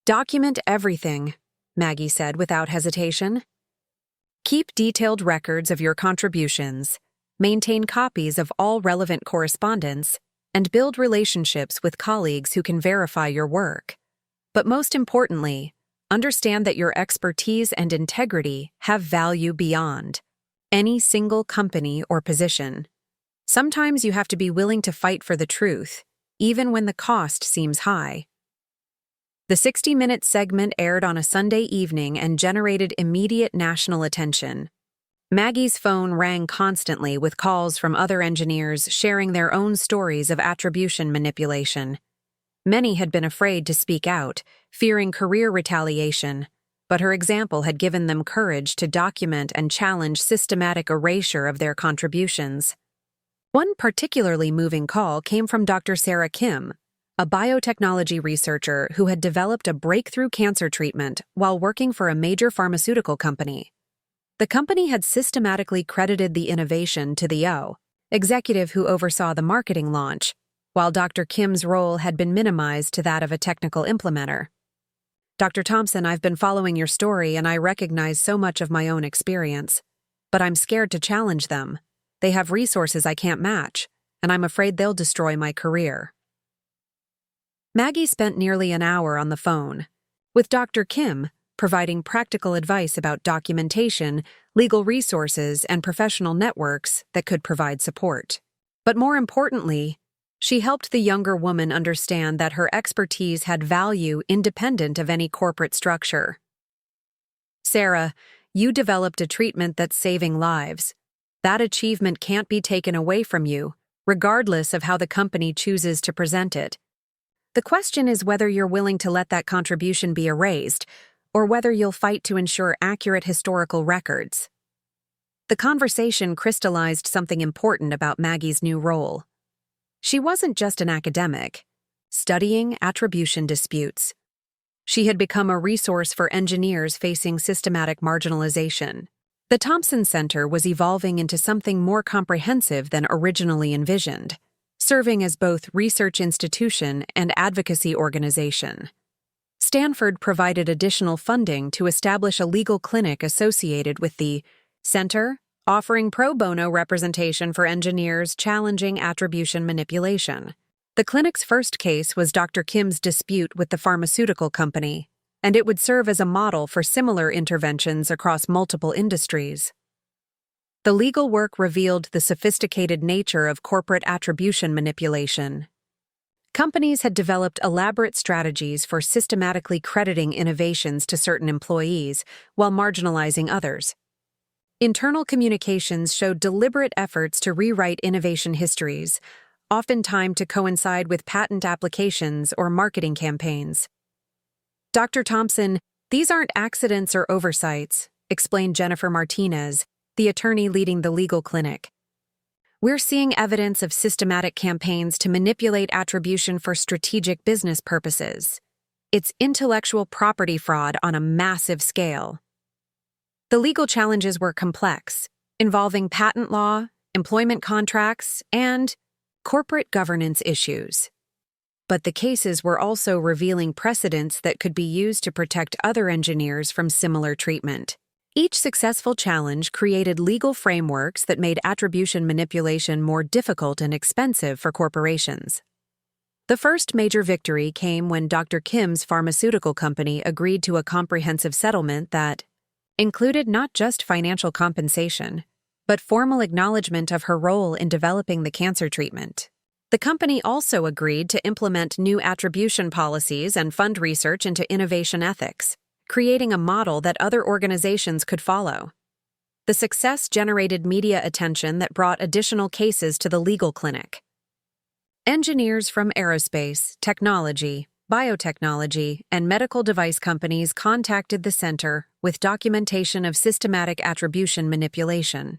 Document everything, Maggie said without hesitation. Keep detailed records of your contributions, maintain copies of all relevant correspondence, and build relationships with colleagues who can verify your work. But most importantly, understand that your expertise and integrity have value beyond any single company or position. Sometimes you have to be willing to fight for the truth, even when the cost seems high. The 60-minute segment aired on a Sunday evening and generated immediate national attention. Maggie's phone rang constantly with calls from other engineers sharing their own stories of attribution manipulation. Many had been afraid to speak out, fearing career retaliation, but her example had given them courage to document and challenge systematic erasure of their contributions. One particularly moving call came from Dr. Sarah Kim, a biotechnology researcher who had developed a breakthrough cancer treatment while working for a major pharmaceutical company. The company had systematically credited the innovation to the executive who oversaw the marketing launch, while Dr. Kim's role had been minimized to that of a technical implementer. Dr. Thompson, I've been following your story and I recognize so much of my own experience, but I'm scared to challenge them. They have resources I can't match, and I'm afraid they'll destroy my career. Maggie spent nearly an hour on the phone, with Dr. Kim providing practical advice about documentation, legal resources, and professional networks that could provide support. But more importantly, she helped the younger woman understand that her expertise had value independent of any corporate structure. Sarah, you developed a treatment that's saving lives. That achievement can't be taken away from you, regardless of how the company chooses to present it. The question is whether you're willing to let that contribution be erased, or whether you'll fight to ensure accurate historical records. The conversation crystallized something important about Maggie's new role. She wasn't just an academic, studying attribution disputes. She had become a resource for engineers facing systematic marginalization. The Thompson Center was evolving into something more comprehensive than originally envisioned, serving as both research institution and advocacy organization. Stanford provided additional funding to establish a legal clinic associated with the center, offering pro bono representation for engineers challenging attribution manipulation. The clinic's first case was Dr. Kim's dispute with the pharmaceutical company, and it would serve as a model for similar interventions across multiple industries. The legal work revealed the sophisticated nature of corporate attribution manipulation. Companies had developed elaborate strategies for systematically crediting innovations to certain employees while marginalizing others. Internal communications showed deliberate efforts to rewrite innovation histories, often timed to coincide with patent applications or marketing campaigns. Dr. Thompson, these aren't accidents or oversights, explained Jennifer Martinez, the attorney leading the legal clinic. We're seeing evidence of systematic campaigns to manipulate attribution for strategic business purposes. It's intellectual property fraud on a massive scale. The legal challenges were complex, involving patent law, employment contracts, and corporate governance issues. But the cases were also revealing precedents that could be used to protect other engineers from similar treatment. Each successful challenge created legal frameworks that made attribution manipulation more difficult and expensive for corporations. The first major victory came when Dr. Kim's pharmaceutical company agreed to a comprehensive settlement that included not just financial compensation, but formal acknowledgement of her role in developing the cancer treatment. The company also agreed to implement new attribution policies and fund research into innovation ethics, creating a model that other organizations could follow. The success generated media attention that brought additional cases to the legal clinic. Engineers from aerospace, technology, biotechnology, and medical device companies contacted the center with documentation of systematic attribution manipulation.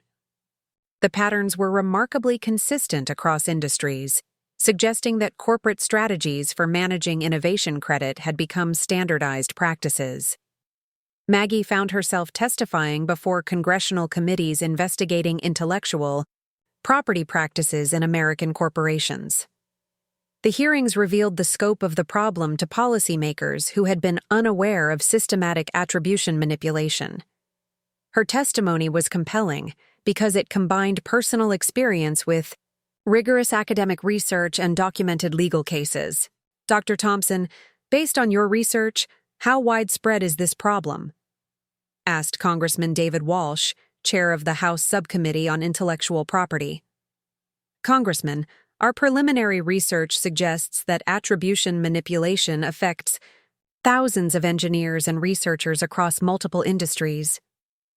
The patterns were remarkably consistent across industries, suggesting that corporate strategies for managing innovation credit had become standardized practices. Maggie found herself testifying before congressional committees investigating intellectual property practices in American corporations. The hearings revealed the scope of the problem to policymakers who had been unaware of systematic attribution manipulation. Her testimony was compelling because it combined personal experience with rigorous academic research and documented legal cases. Dr. Thompson, based on your research, how widespread is this problem? Asked Congressman David Walsh, chair of the House Subcommittee on Intellectual Property. Congressman, our preliminary research suggests that attribution manipulation affects thousands of engineers and researchers across multiple industries.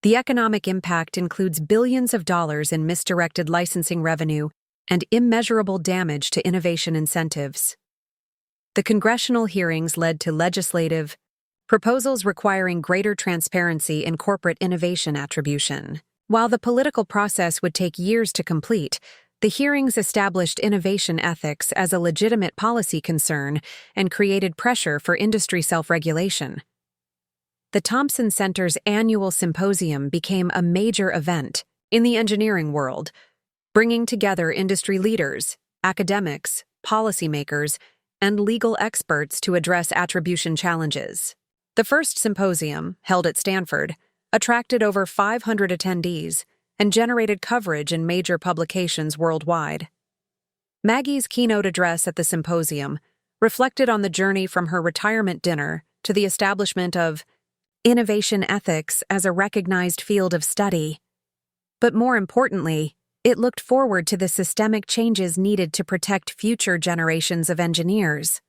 The economic impact includes billions of dollars in misdirected licensing revenue and immeasurable damage to innovation incentives. The congressional hearings led to legislative proposals requiring greater transparency in corporate innovation attribution. While the political process would take years to complete, the hearings established innovation ethics as a legitimate policy concern and created pressure for industry self-regulation. The Thompson Center's annual symposium became a major event in the engineering world, bringing together industry leaders, academics, policymakers, and legal experts to address attribution challenges. The first symposium, held at Stanford, attracted over 500 attendees and generated coverage in major publications worldwide. Maggie's keynote address at the symposium reflected on the journey from her retirement dinner to the establishment of innovation ethics as a recognized field of study. But more importantly, it looked forward to the systemic changes needed to protect future generations of engineers.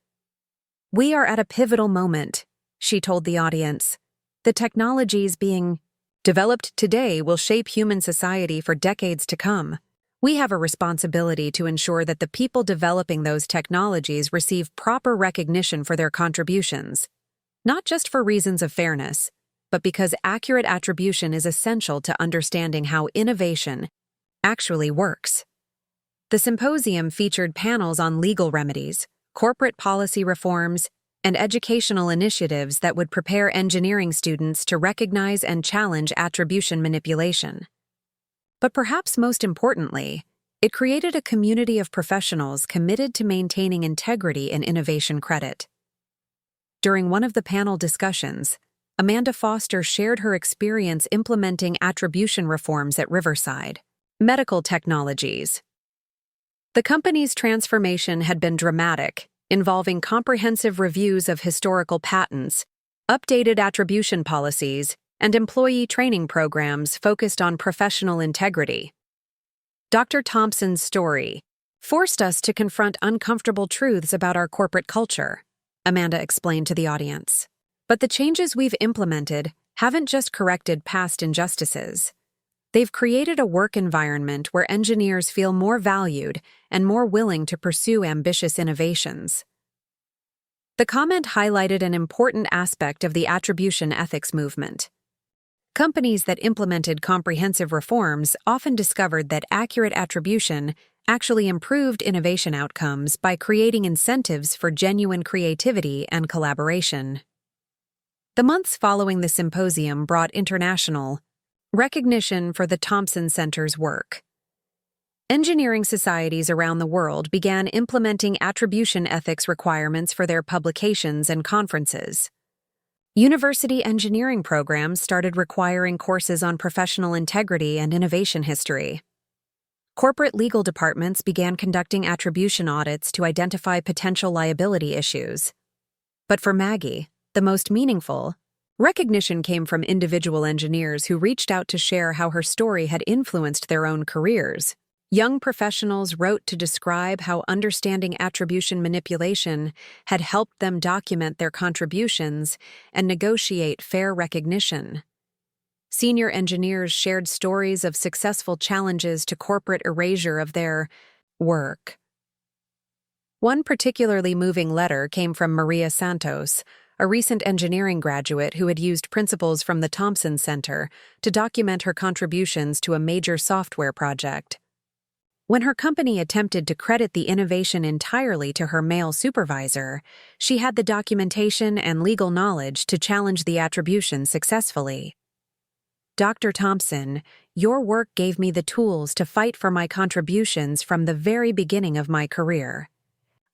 "We are at a pivotal moment," she told the audience. "The technologies being developed today will shape human society for decades to come. We have a responsibility to ensure that the people developing those technologies receive proper recognition for their contributions, not just for reasons of fairness, but because accurate attribution is essential to understanding how innovation actually works." The symposium featured panels on legal remedies, corporate policy reforms, and educational initiatives that would prepare engineering students to recognize and challenge attribution manipulation. But perhaps most importantly, it created a community of professionals committed to maintaining integrity in innovation credit. During one of the panel discussions, Amanda Foster shared her experience implementing attribution reforms at Riverside Medical Technologies. The company's transformation had been dramatic, involving comprehensive reviews of historical patents, updated attribution policies, and employee training programs focused on professional integrity. Dr. Thompson's story forced us to confront uncomfortable truths about our corporate culture, Amanda explained to the audience. But the changes we've implemented haven't just corrected past injustices. They've created a work environment where engineers feel more valued and more willing to pursue ambitious innovations. The comment highlighted an important aspect of the attribution ethics movement. Companies that implemented comprehensive reforms often discovered that accurate attribution actually improved innovation outcomes by creating incentives for genuine creativity and collaboration. The months following the symposium brought international recognition for the Thompson Center's work. Engineering societies around the world began implementing attribution ethics requirements for their publications and conferences. University engineering programs started requiring courses on professional integrity and innovation history. Corporate legal departments began conducting attribution audits to identify potential liability issues. But for Maggie, the most meaningful recognition came from individual engineers who reached out to share how her story had influenced their own careers. Young professionals wrote to describe how understanding attribution manipulation had helped them document their contributions and negotiate fair recognition. Senior engineers shared stories of successful challenges to corporate erasure of their work. One particularly moving letter came from Maria Santos, a recent engineering graduate who had used principles from the Thompson Center to document her contributions to a major software project. When her company attempted to credit the innovation entirely to her male supervisor, she had the documentation and legal knowledge to challenge the attribution successfully. "Dr. Thompson, your work gave me the tools to fight for my contributions from the very beginning of my career.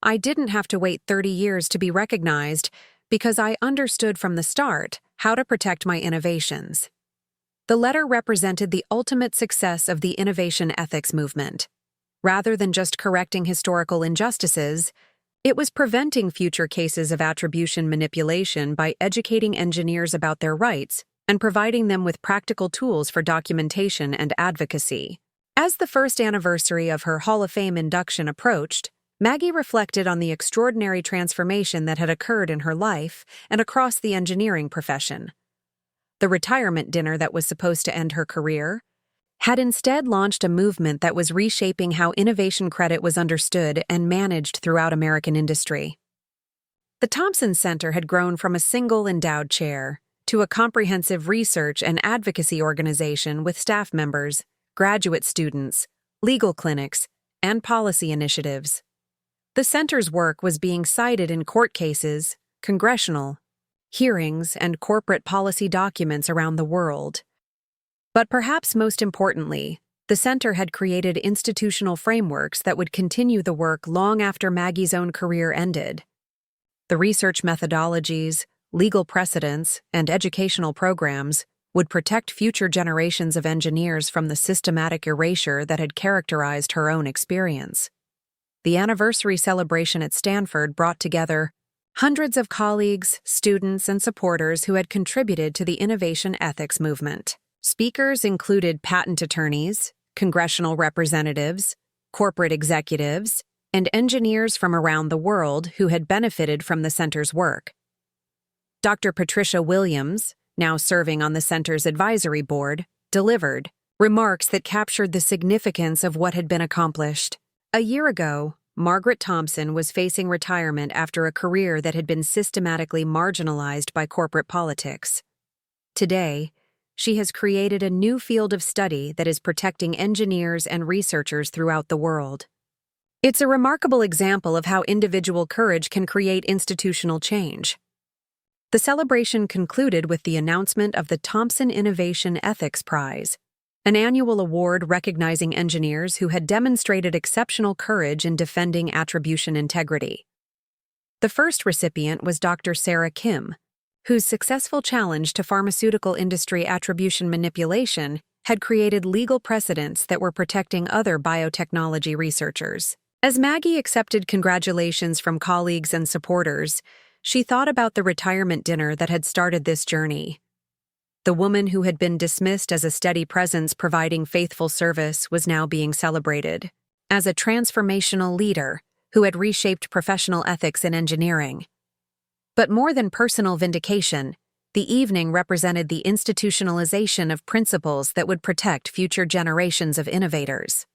I didn't have to wait 30 years to be recognized because I understood from the start how to protect my innovations." The letter represented the ultimate success of the innovation ethics movement. Rather than just correcting historical injustices, it was preventing future cases of attribution manipulation by educating engineers about their rights and providing them with practical tools for documentation and advocacy. As the first anniversary of her Hall of Fame induction approached, Maggie reflected on the extraordinary transformation that had occurred in her life and across the engineering profession. The retirement dinner that was supposed to end her career had instead launched a movement that was reshaping how innovation credit was understood and managed throughout American industry. The Thompson Center had grown from a single endowed chair to a comprehensive research and advocacy organization with staff members, graduate students, legal clinics, and policy initiatives. The center's work was being cited in court cases, congressional hearings, and corporate policy documents around the world. But perhaps most importantly, the center had created institutional frameworks that would continue the work long after Maggie's own career ended. The research methodologies, legal precedents, and educational programs would protect future generations of engineers from the systematic erasure that had characterized her own experience. The anniversary celebration at Stanford brought together hundreds of colleagues, students, and supporters who had contributed to the innovation ethics movement. Speakers included patent attorneys, congressional representatives, corporate executives, and engineers from around the world who had benefited from the center's work. Dr. Patricia Williams, now serving on the center's advisory board, delivered remarks that captured the significance of what had been accomplished. A year ago, Margaret Thompson was facing retirement after a career that had been systematically marginalized by corporate politics. Today, she has created a new field of study that is protecting engineers and researchers throughout the world. It's a remarkable example of how individual courage can create institutional change. The celebration concluded with the announcement of the Thompson Innovation Ethics Prize, an annual award recognizing engineers who had demonstrated exceptional courage in defending attribution integrity. The first recipient was Dr. Sarah Kim, whose successful challenge to pharmaceutical industry attribution manipulation had created legal precedents that were protecting other biotechnology researchers. As Maggie accepted congratulations from colleagues and supporters, she thought about the retirement dinner that had started this journey. The woman who had been dismissed as a steady presence providing faithful service was now being celebrated as a transformational leader who had reshaped professional ethics in engineering. But more than personal vindication, the evening represented the institutionalization of principles that would protect future generations of innovators.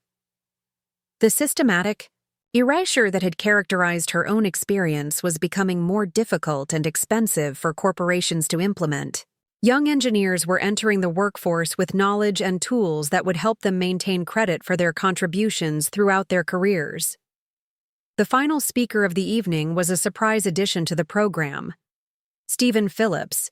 The systematic erasure that had characterized her own experience was becoming more difficult and expensive for corporations to implement. Young engineers were entering the workforce with knowledge and tools that would help them maintain credit for their contributions throughout their careers. The final speaker of the evening was a surprise addition to the program. Stephen Phillips,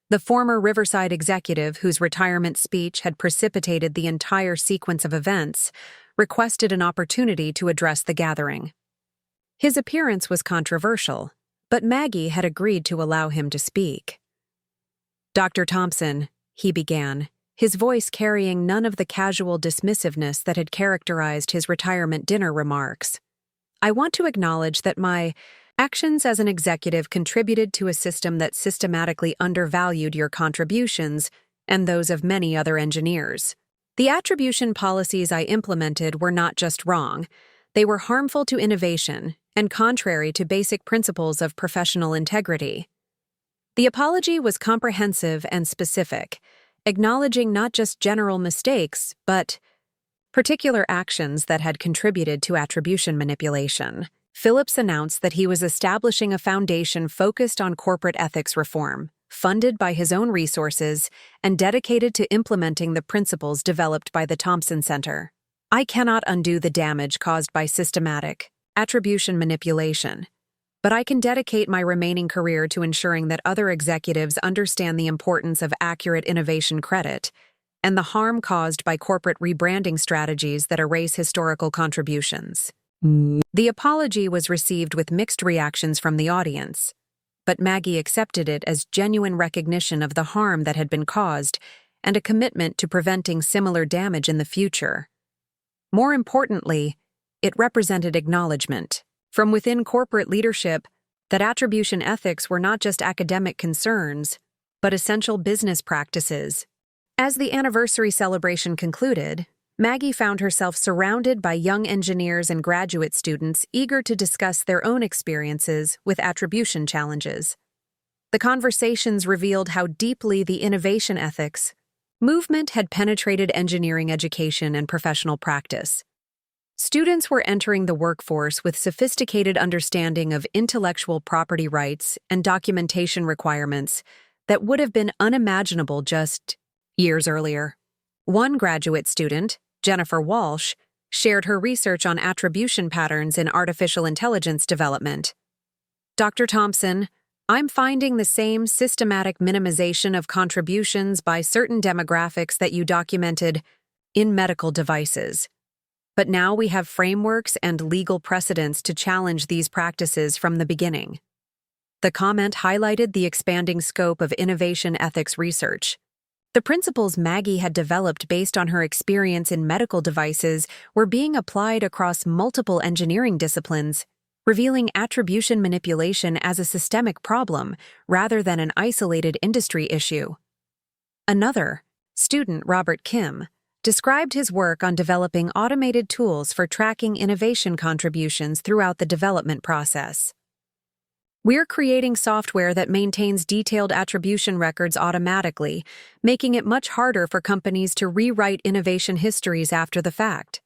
the former Riverside executive whose retirement speech had precipitated the entire sequence of events, requested an opportunity to address the gathering. His appearance was controversial, but Maggie had agreed to allow him to speak. "Dr. Thompson," he began, his voice carrying none of the casual dismissiveness that had characterized his retirement dinner remarks. "I want to acknowledge that my actions as an executive contributed to a system that systematically undervalued your contributions and those of many other engineers. The attribution policies I implemented were not just wrong, they were harmful to innovation and contrary to basic principles of professional integrity." The apology was comprehensive and specific, acknowledging not just general mistakes, but particular actions that had contributed to attribution manipulation. Phillips announced that he was establishing a foundation focused on corporate ethics reform, funded by his own resources, and dedicated to implementing the principles developed by the Thompson Center. "I cannot undo the damage caused by systematic attribution manipulation, but I can dedicate my remaining career to ensuring that other executives understand the importance of accurate innovation credit and the harm caused by corporate rebranding strategies that erase historical contributions." The apology was received with mixed reactions from the audience, but Maggie accepted it as genuine recognition of the harm that had been caused and a commitment to preventing similar damage in the future. More importantly, it represented acknowledgement from within corporate leadership that attribution ethics were not just academic concerns, but essential business practices. As the anniversary celebration concluded, Maggie found herself surrounded by young engineers and graduate students eager to discuss their own experiences with attribution challenges. The conversations revealed how deeply the innovation ethics movement had penetrated engineering education and professional practice. Students were entering the workforce with sophisticated understanding of intellectual property rights and documentation requirements that would have been unimaginable just years earlier. One graduate student, Jennifer Walsh, shared her research on attribution patterns in artificial intelligence development. Dr. Thompson, I'm finding the same systematic minimization of contributions by certain demographics that you documented in medical devices. But now we have frameworks and legal precedents to challenge these practices from the beginning. The comment highlighted the expanding scope of innovation ethics research. The principles Maggie had developed based on her experience in medical devices were being applied across multiple engineering disciplines, revealing attribution manipulation as a systemic problem rather than an isolated industry issue. Another, student Robert Kim, described his work on developing automated tools for tracking innovation contributions throughout the development process. We're creating software that maintains detailed attribution records automatically, making it much harder for companies to rewrite innovation histories after the fact.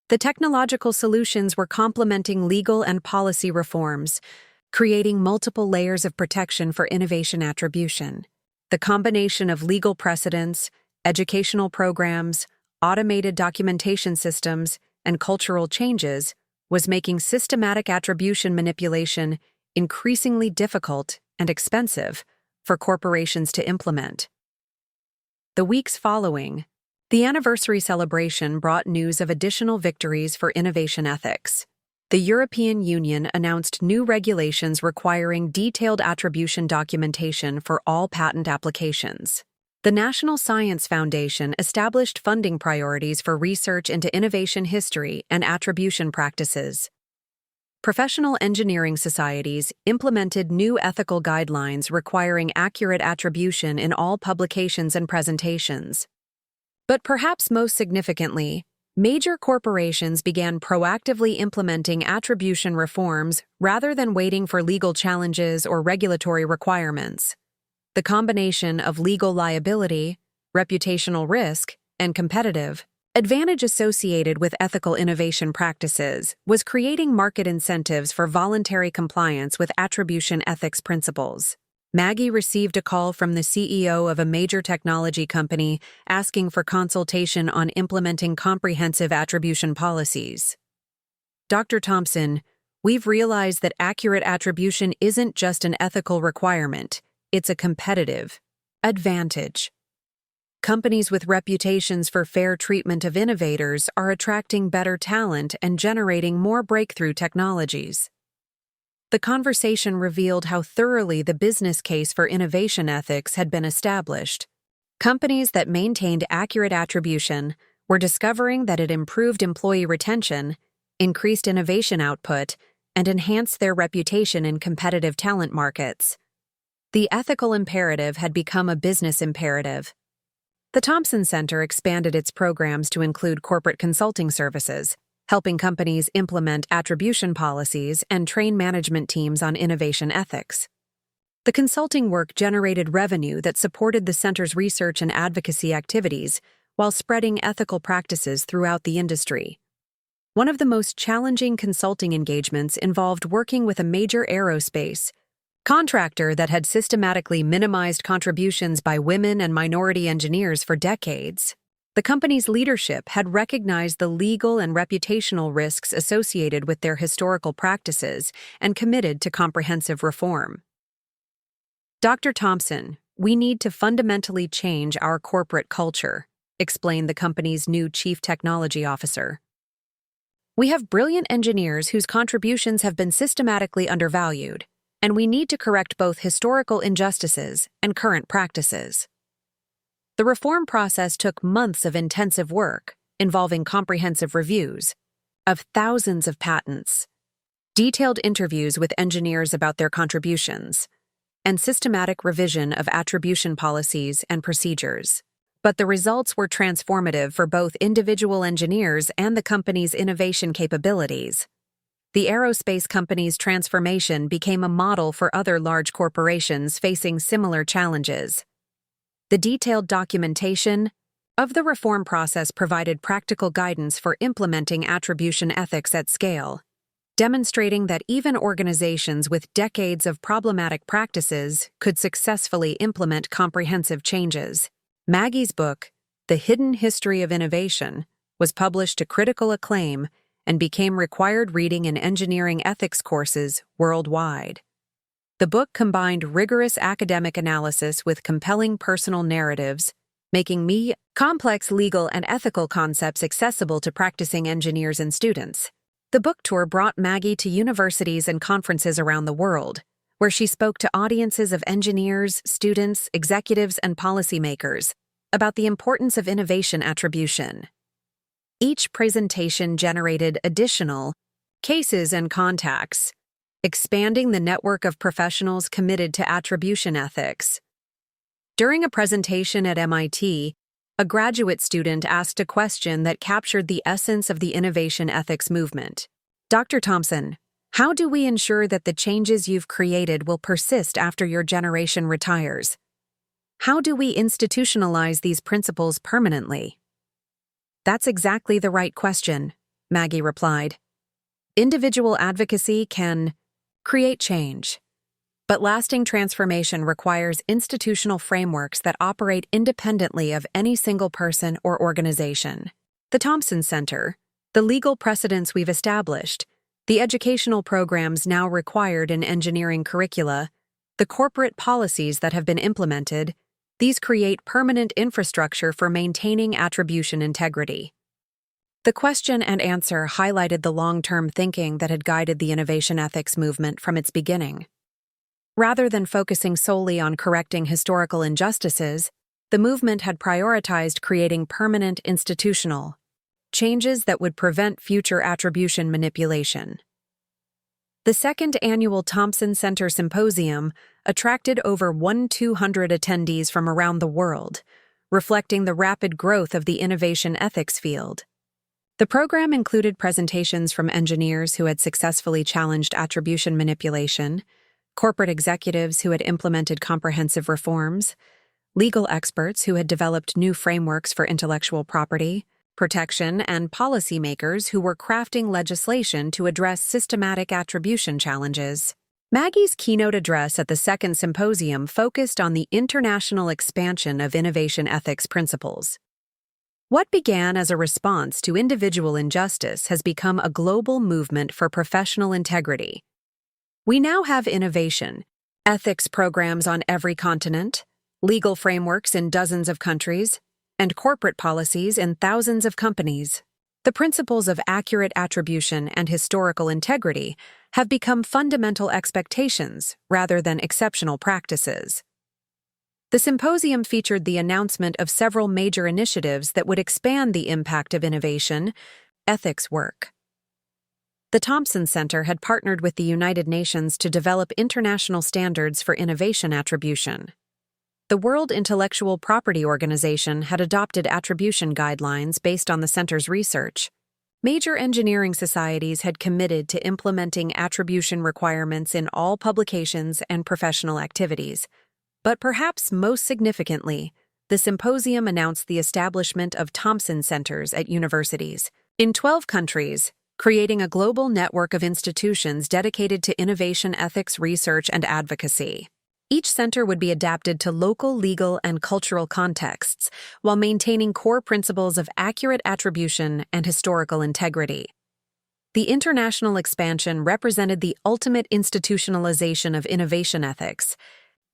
The technological solutions were complementing legal and policy reforms, creating multiple layers of protection for innovation attribution. The combination of legal precedents, educational programs, automated documentation systems, and cultural changes was making systematic attribution manipulation increasingly difficult and expensive for corporations to implement. The weeks following, the anniversary celebration brought news of additional victories for innovation ethics. The European Union announced new regulations requiring detailed attribution documentation for all patent applications. The National Science Foundation established funding priorities for research into innovation history and attribution practices. Professional engineering societies implemented new ethical guidelines requiring accurate attribution in all publications and presentations. But perhaps most significantly, major corporations began proactively implementing attribution reforms rather than waiting for legal challenges or regulatory requirements. The combination of legal liability, reputational risk, and competitive advantage associated with ethical innovation practices was creating market incentives for voluntary compliance with attribution ethics principles. Maggie received a call from the CEO of a major technology company asking for consultation on implementing comprehensive attribution policies. Dr. Thompson, we've realized that accurate attribution isn't just an ethical requirement. It's a competitive advantage. Companies with reputations for fair treatment of innovators are attracting better talent and generating more breakthrough technologies. The conversation revealed how thoroughly the business case for innovation ethics had been established. Companies that maintained accurate attribution were discovering that it improved employee retention, increased innovation output, and enhanced their reputation in competitive talent markets. The ethical imperative had become a business imperative. The Thompson Center expanded its programs to include corporate consulting services, helping companies implement attribution policies and train management teams on innovation ethics. The consulting work generated revenue that supported the center's research and advocacy activities while spreading ethical practices throughout the industry. One of the most challenging consulting engagements involved working with a major aerospace contractor that had systematically minimized contributions by women and minority engineers for decades. The company's leadership had recognized the legal and reputational risks associated with their historical practices and committed to comprehensive reform. Dr. Thompson, we need to fundamentally change our corporate culture, explained the company's new chief technology officer. We have brilliant engineers whose contributions have been systematically undervalued, and we need to correct both historical injustices and current practices. The reform process took months of intensive work, involving comprehensive reviews of thousands of patents, detailed interviews with engineers about their contributions, and systematic revision of attribution policies and procedures. But the results were transformative for both individual engineers and the company's innovation capabilities. The aerospace company's transformation became a model for other large corporations facing similar challenges. The detailed documentation, of the reform process provided practical guidance for implementing attribution ethics at scale, demonstrating that even organizations with decades of problematic practices could successfully implement comprehensive changes. Maggie's book, The Hidden History of Innovation, was published to critical acclaim and became required reading in engineering ethics courses worldwide. The book combined rigorous academic analysis with compelling personal narratives, making complex legal and ethical concepts accessible to practicing engineers and students. The book tour brought Maggie to universities and conferences around the world, where she spoke to audiences of engineers, students, executives, and policymakers about the importance of innovation attribution. Each presentation generated additional cases and contacts, expanding the network of professionals committed to attribution ethics. During a presentation at MIT, a graduate student asked a question that captured the essence of the innovation ethics movement. Dr. Thompson, how do we ensure that the changes you've created will persist after your generation retires? How do we institutionalize these principles permanently? That's exactly the right question, Maggie replied. Individual advocacy can create change, but lasting transformation requires institutional frameworks that operate independently of any single person or organization. The Thompson Center, the legal precedents we've established, the educational programs now required in engineering curricula, the corporate policies that have been implemented, these create permanent infrastructure for maintaining attribution integrity. The question and answer highlighted the long-term thinking that had guided the innovation ethics movement from its beginning. Rather than focusing solely on correcting historical injustices, the movement had prioritized creating permanent institutional changes that would prevent future attribution manipulation. The second annual Thompson Center Symposium attracted over 1,200 attendees from around the world, reflecting the rapid growth of the innovation ethics field. The program included presentations from engineers who had successfully challenged attribution manipulation, corporate executives who had implemented comprehensive reforms, legal experts who had developed new frameworks for intellectual property protection, and policymakers who were crafting legislation to address systematic attribution challenges. Maggie's keynote address at the second symposium focused on the international expansion of innovation ethics principles. What began as a response to individual injustice has become a global movement for professional integrity. We now have innovation ethics programs on every continent, legal frameworks in dozens of countries, and corporate policies in thousands of companies. The principles of accurate attribution and historical integrity have become fundamental expectations rather than exceptional practices. The symposium featured the announcement of several major initiatives that would expand the impact of innovation ethics work. The Thompson Center had partnered with the United Nations to develop international standards for innovation attribution. The World Intellectual Property Organization had adopted attribution guidelines based on the center's research. Major engineering societies had committed to implementing attribution requirements in all publications and professional activities. But perhaps most significantly, the symposium announced the establishment of Thompson Centers at universities in 12 countries, creating a global network of institutions dedicated to innovation ethics research and advocacy. Each center would be adapted to local legal and cultural contexts while maintaining core principles of accurate attribution and historical integrity. The international expansion represented the ultimate institutionalization of innovation ethics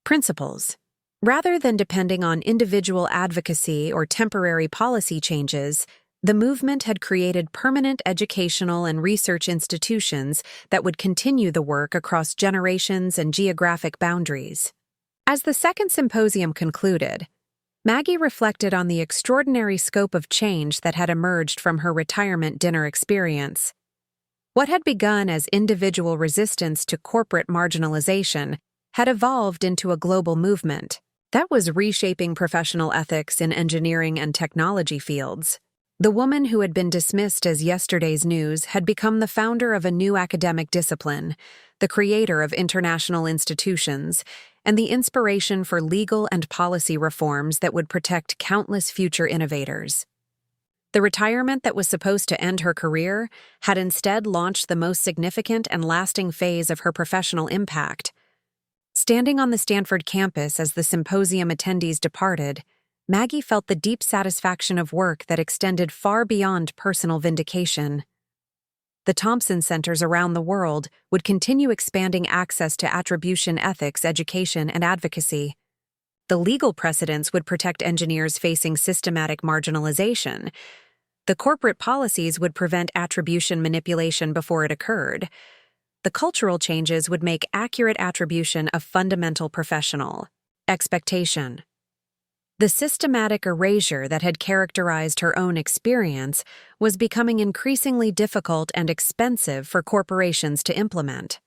principles. Rather than depending on individual advocacy or temporary policy changes, the movement had created permanent educational and research institutions that would continue the work across generations and geographic boundaries. As the second symposium concluded, Maggie reflected on the extraordinary scope of change that had emerged from her retirement dinner experience. What had begun as individual resistance to corporate marginalization had evolved into a global movement that was reshaping professional ethics in engineering and technology fields. The woman who had been dismissed as yesterday's news had become the founder of a new academic discipline, the creator of international institutions, and the inspiration for legal and policy reforms that would protect countless future innovators. The retirement that was supposed to end her career had instead launched the most significant and lasting phase of her professional impact. Standing on the Stanford campus as the symposium attendees departed, Maggie felt the deep satisfaction of work that extended far beyond personal vindication. The Thompson Centers around the world would continue expanding access to attribution ethics, education, and advocacy. The legal precedents would protect engineers facing systematic marginalization. The corporate policies would prevent attribution manipulation before it occurred. The cultural changes would make accurate attribution a fundamental professional expectation. The systematic erasure that had characterized her own experience was becoming increasingly difficult and expensive for corporations to implement.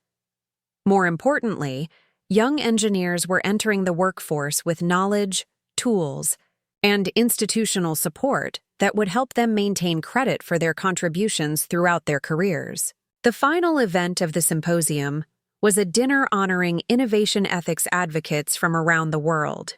More importantly, young engineers were entering the workforce with knowledge, tools, and institutional support that would help them maintain credit for their contributions throughout their careers. The final event of the symposium was a dinner honoring innovation ethics advocates from around the world.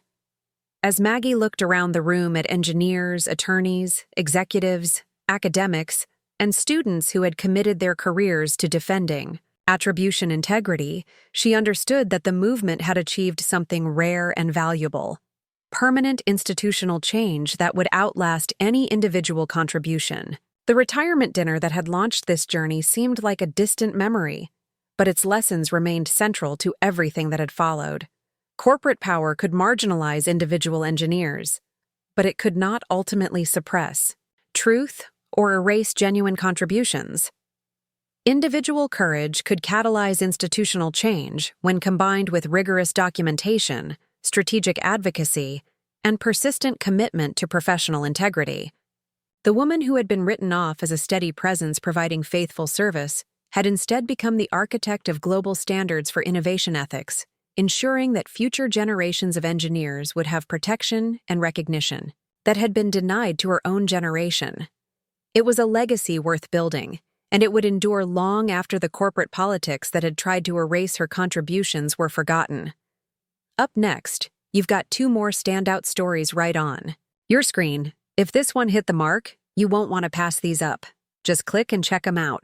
As Maggie looked around the room at engineers, attorneys, executives, academics, and students who had committed their careers to defending attribution integrity, she understood that the movement had achieved something rare and valuable: permanent institutional change that would outlast any individual contribution. The retirement dinner that had launched this journey seemed like a distant memory, but its lessons remained central to everything that had followed. Corporate power could marginalize individual engineers, but it could not ultimately suppress truth or erase genuine contributions. Individual courage could catalyze institutional change when combined with rigorous documentation, strategic advocacy, and persistent commitment to professional integrity. The woman who had been written off as a steady presence providing faithful service had instead become the architect of global standards for innovation ethics, ensuring that future generations of engineers would have protection and recognition that had been denied to her own generation. It was a legacy worth building, and it would endure long after the corporate politics that had tried to erase her contributions were forgotten. Up next, you've got two more standout stories right on your screen. If this one hit the mark, you won't want to pass these up. Just click and check them out.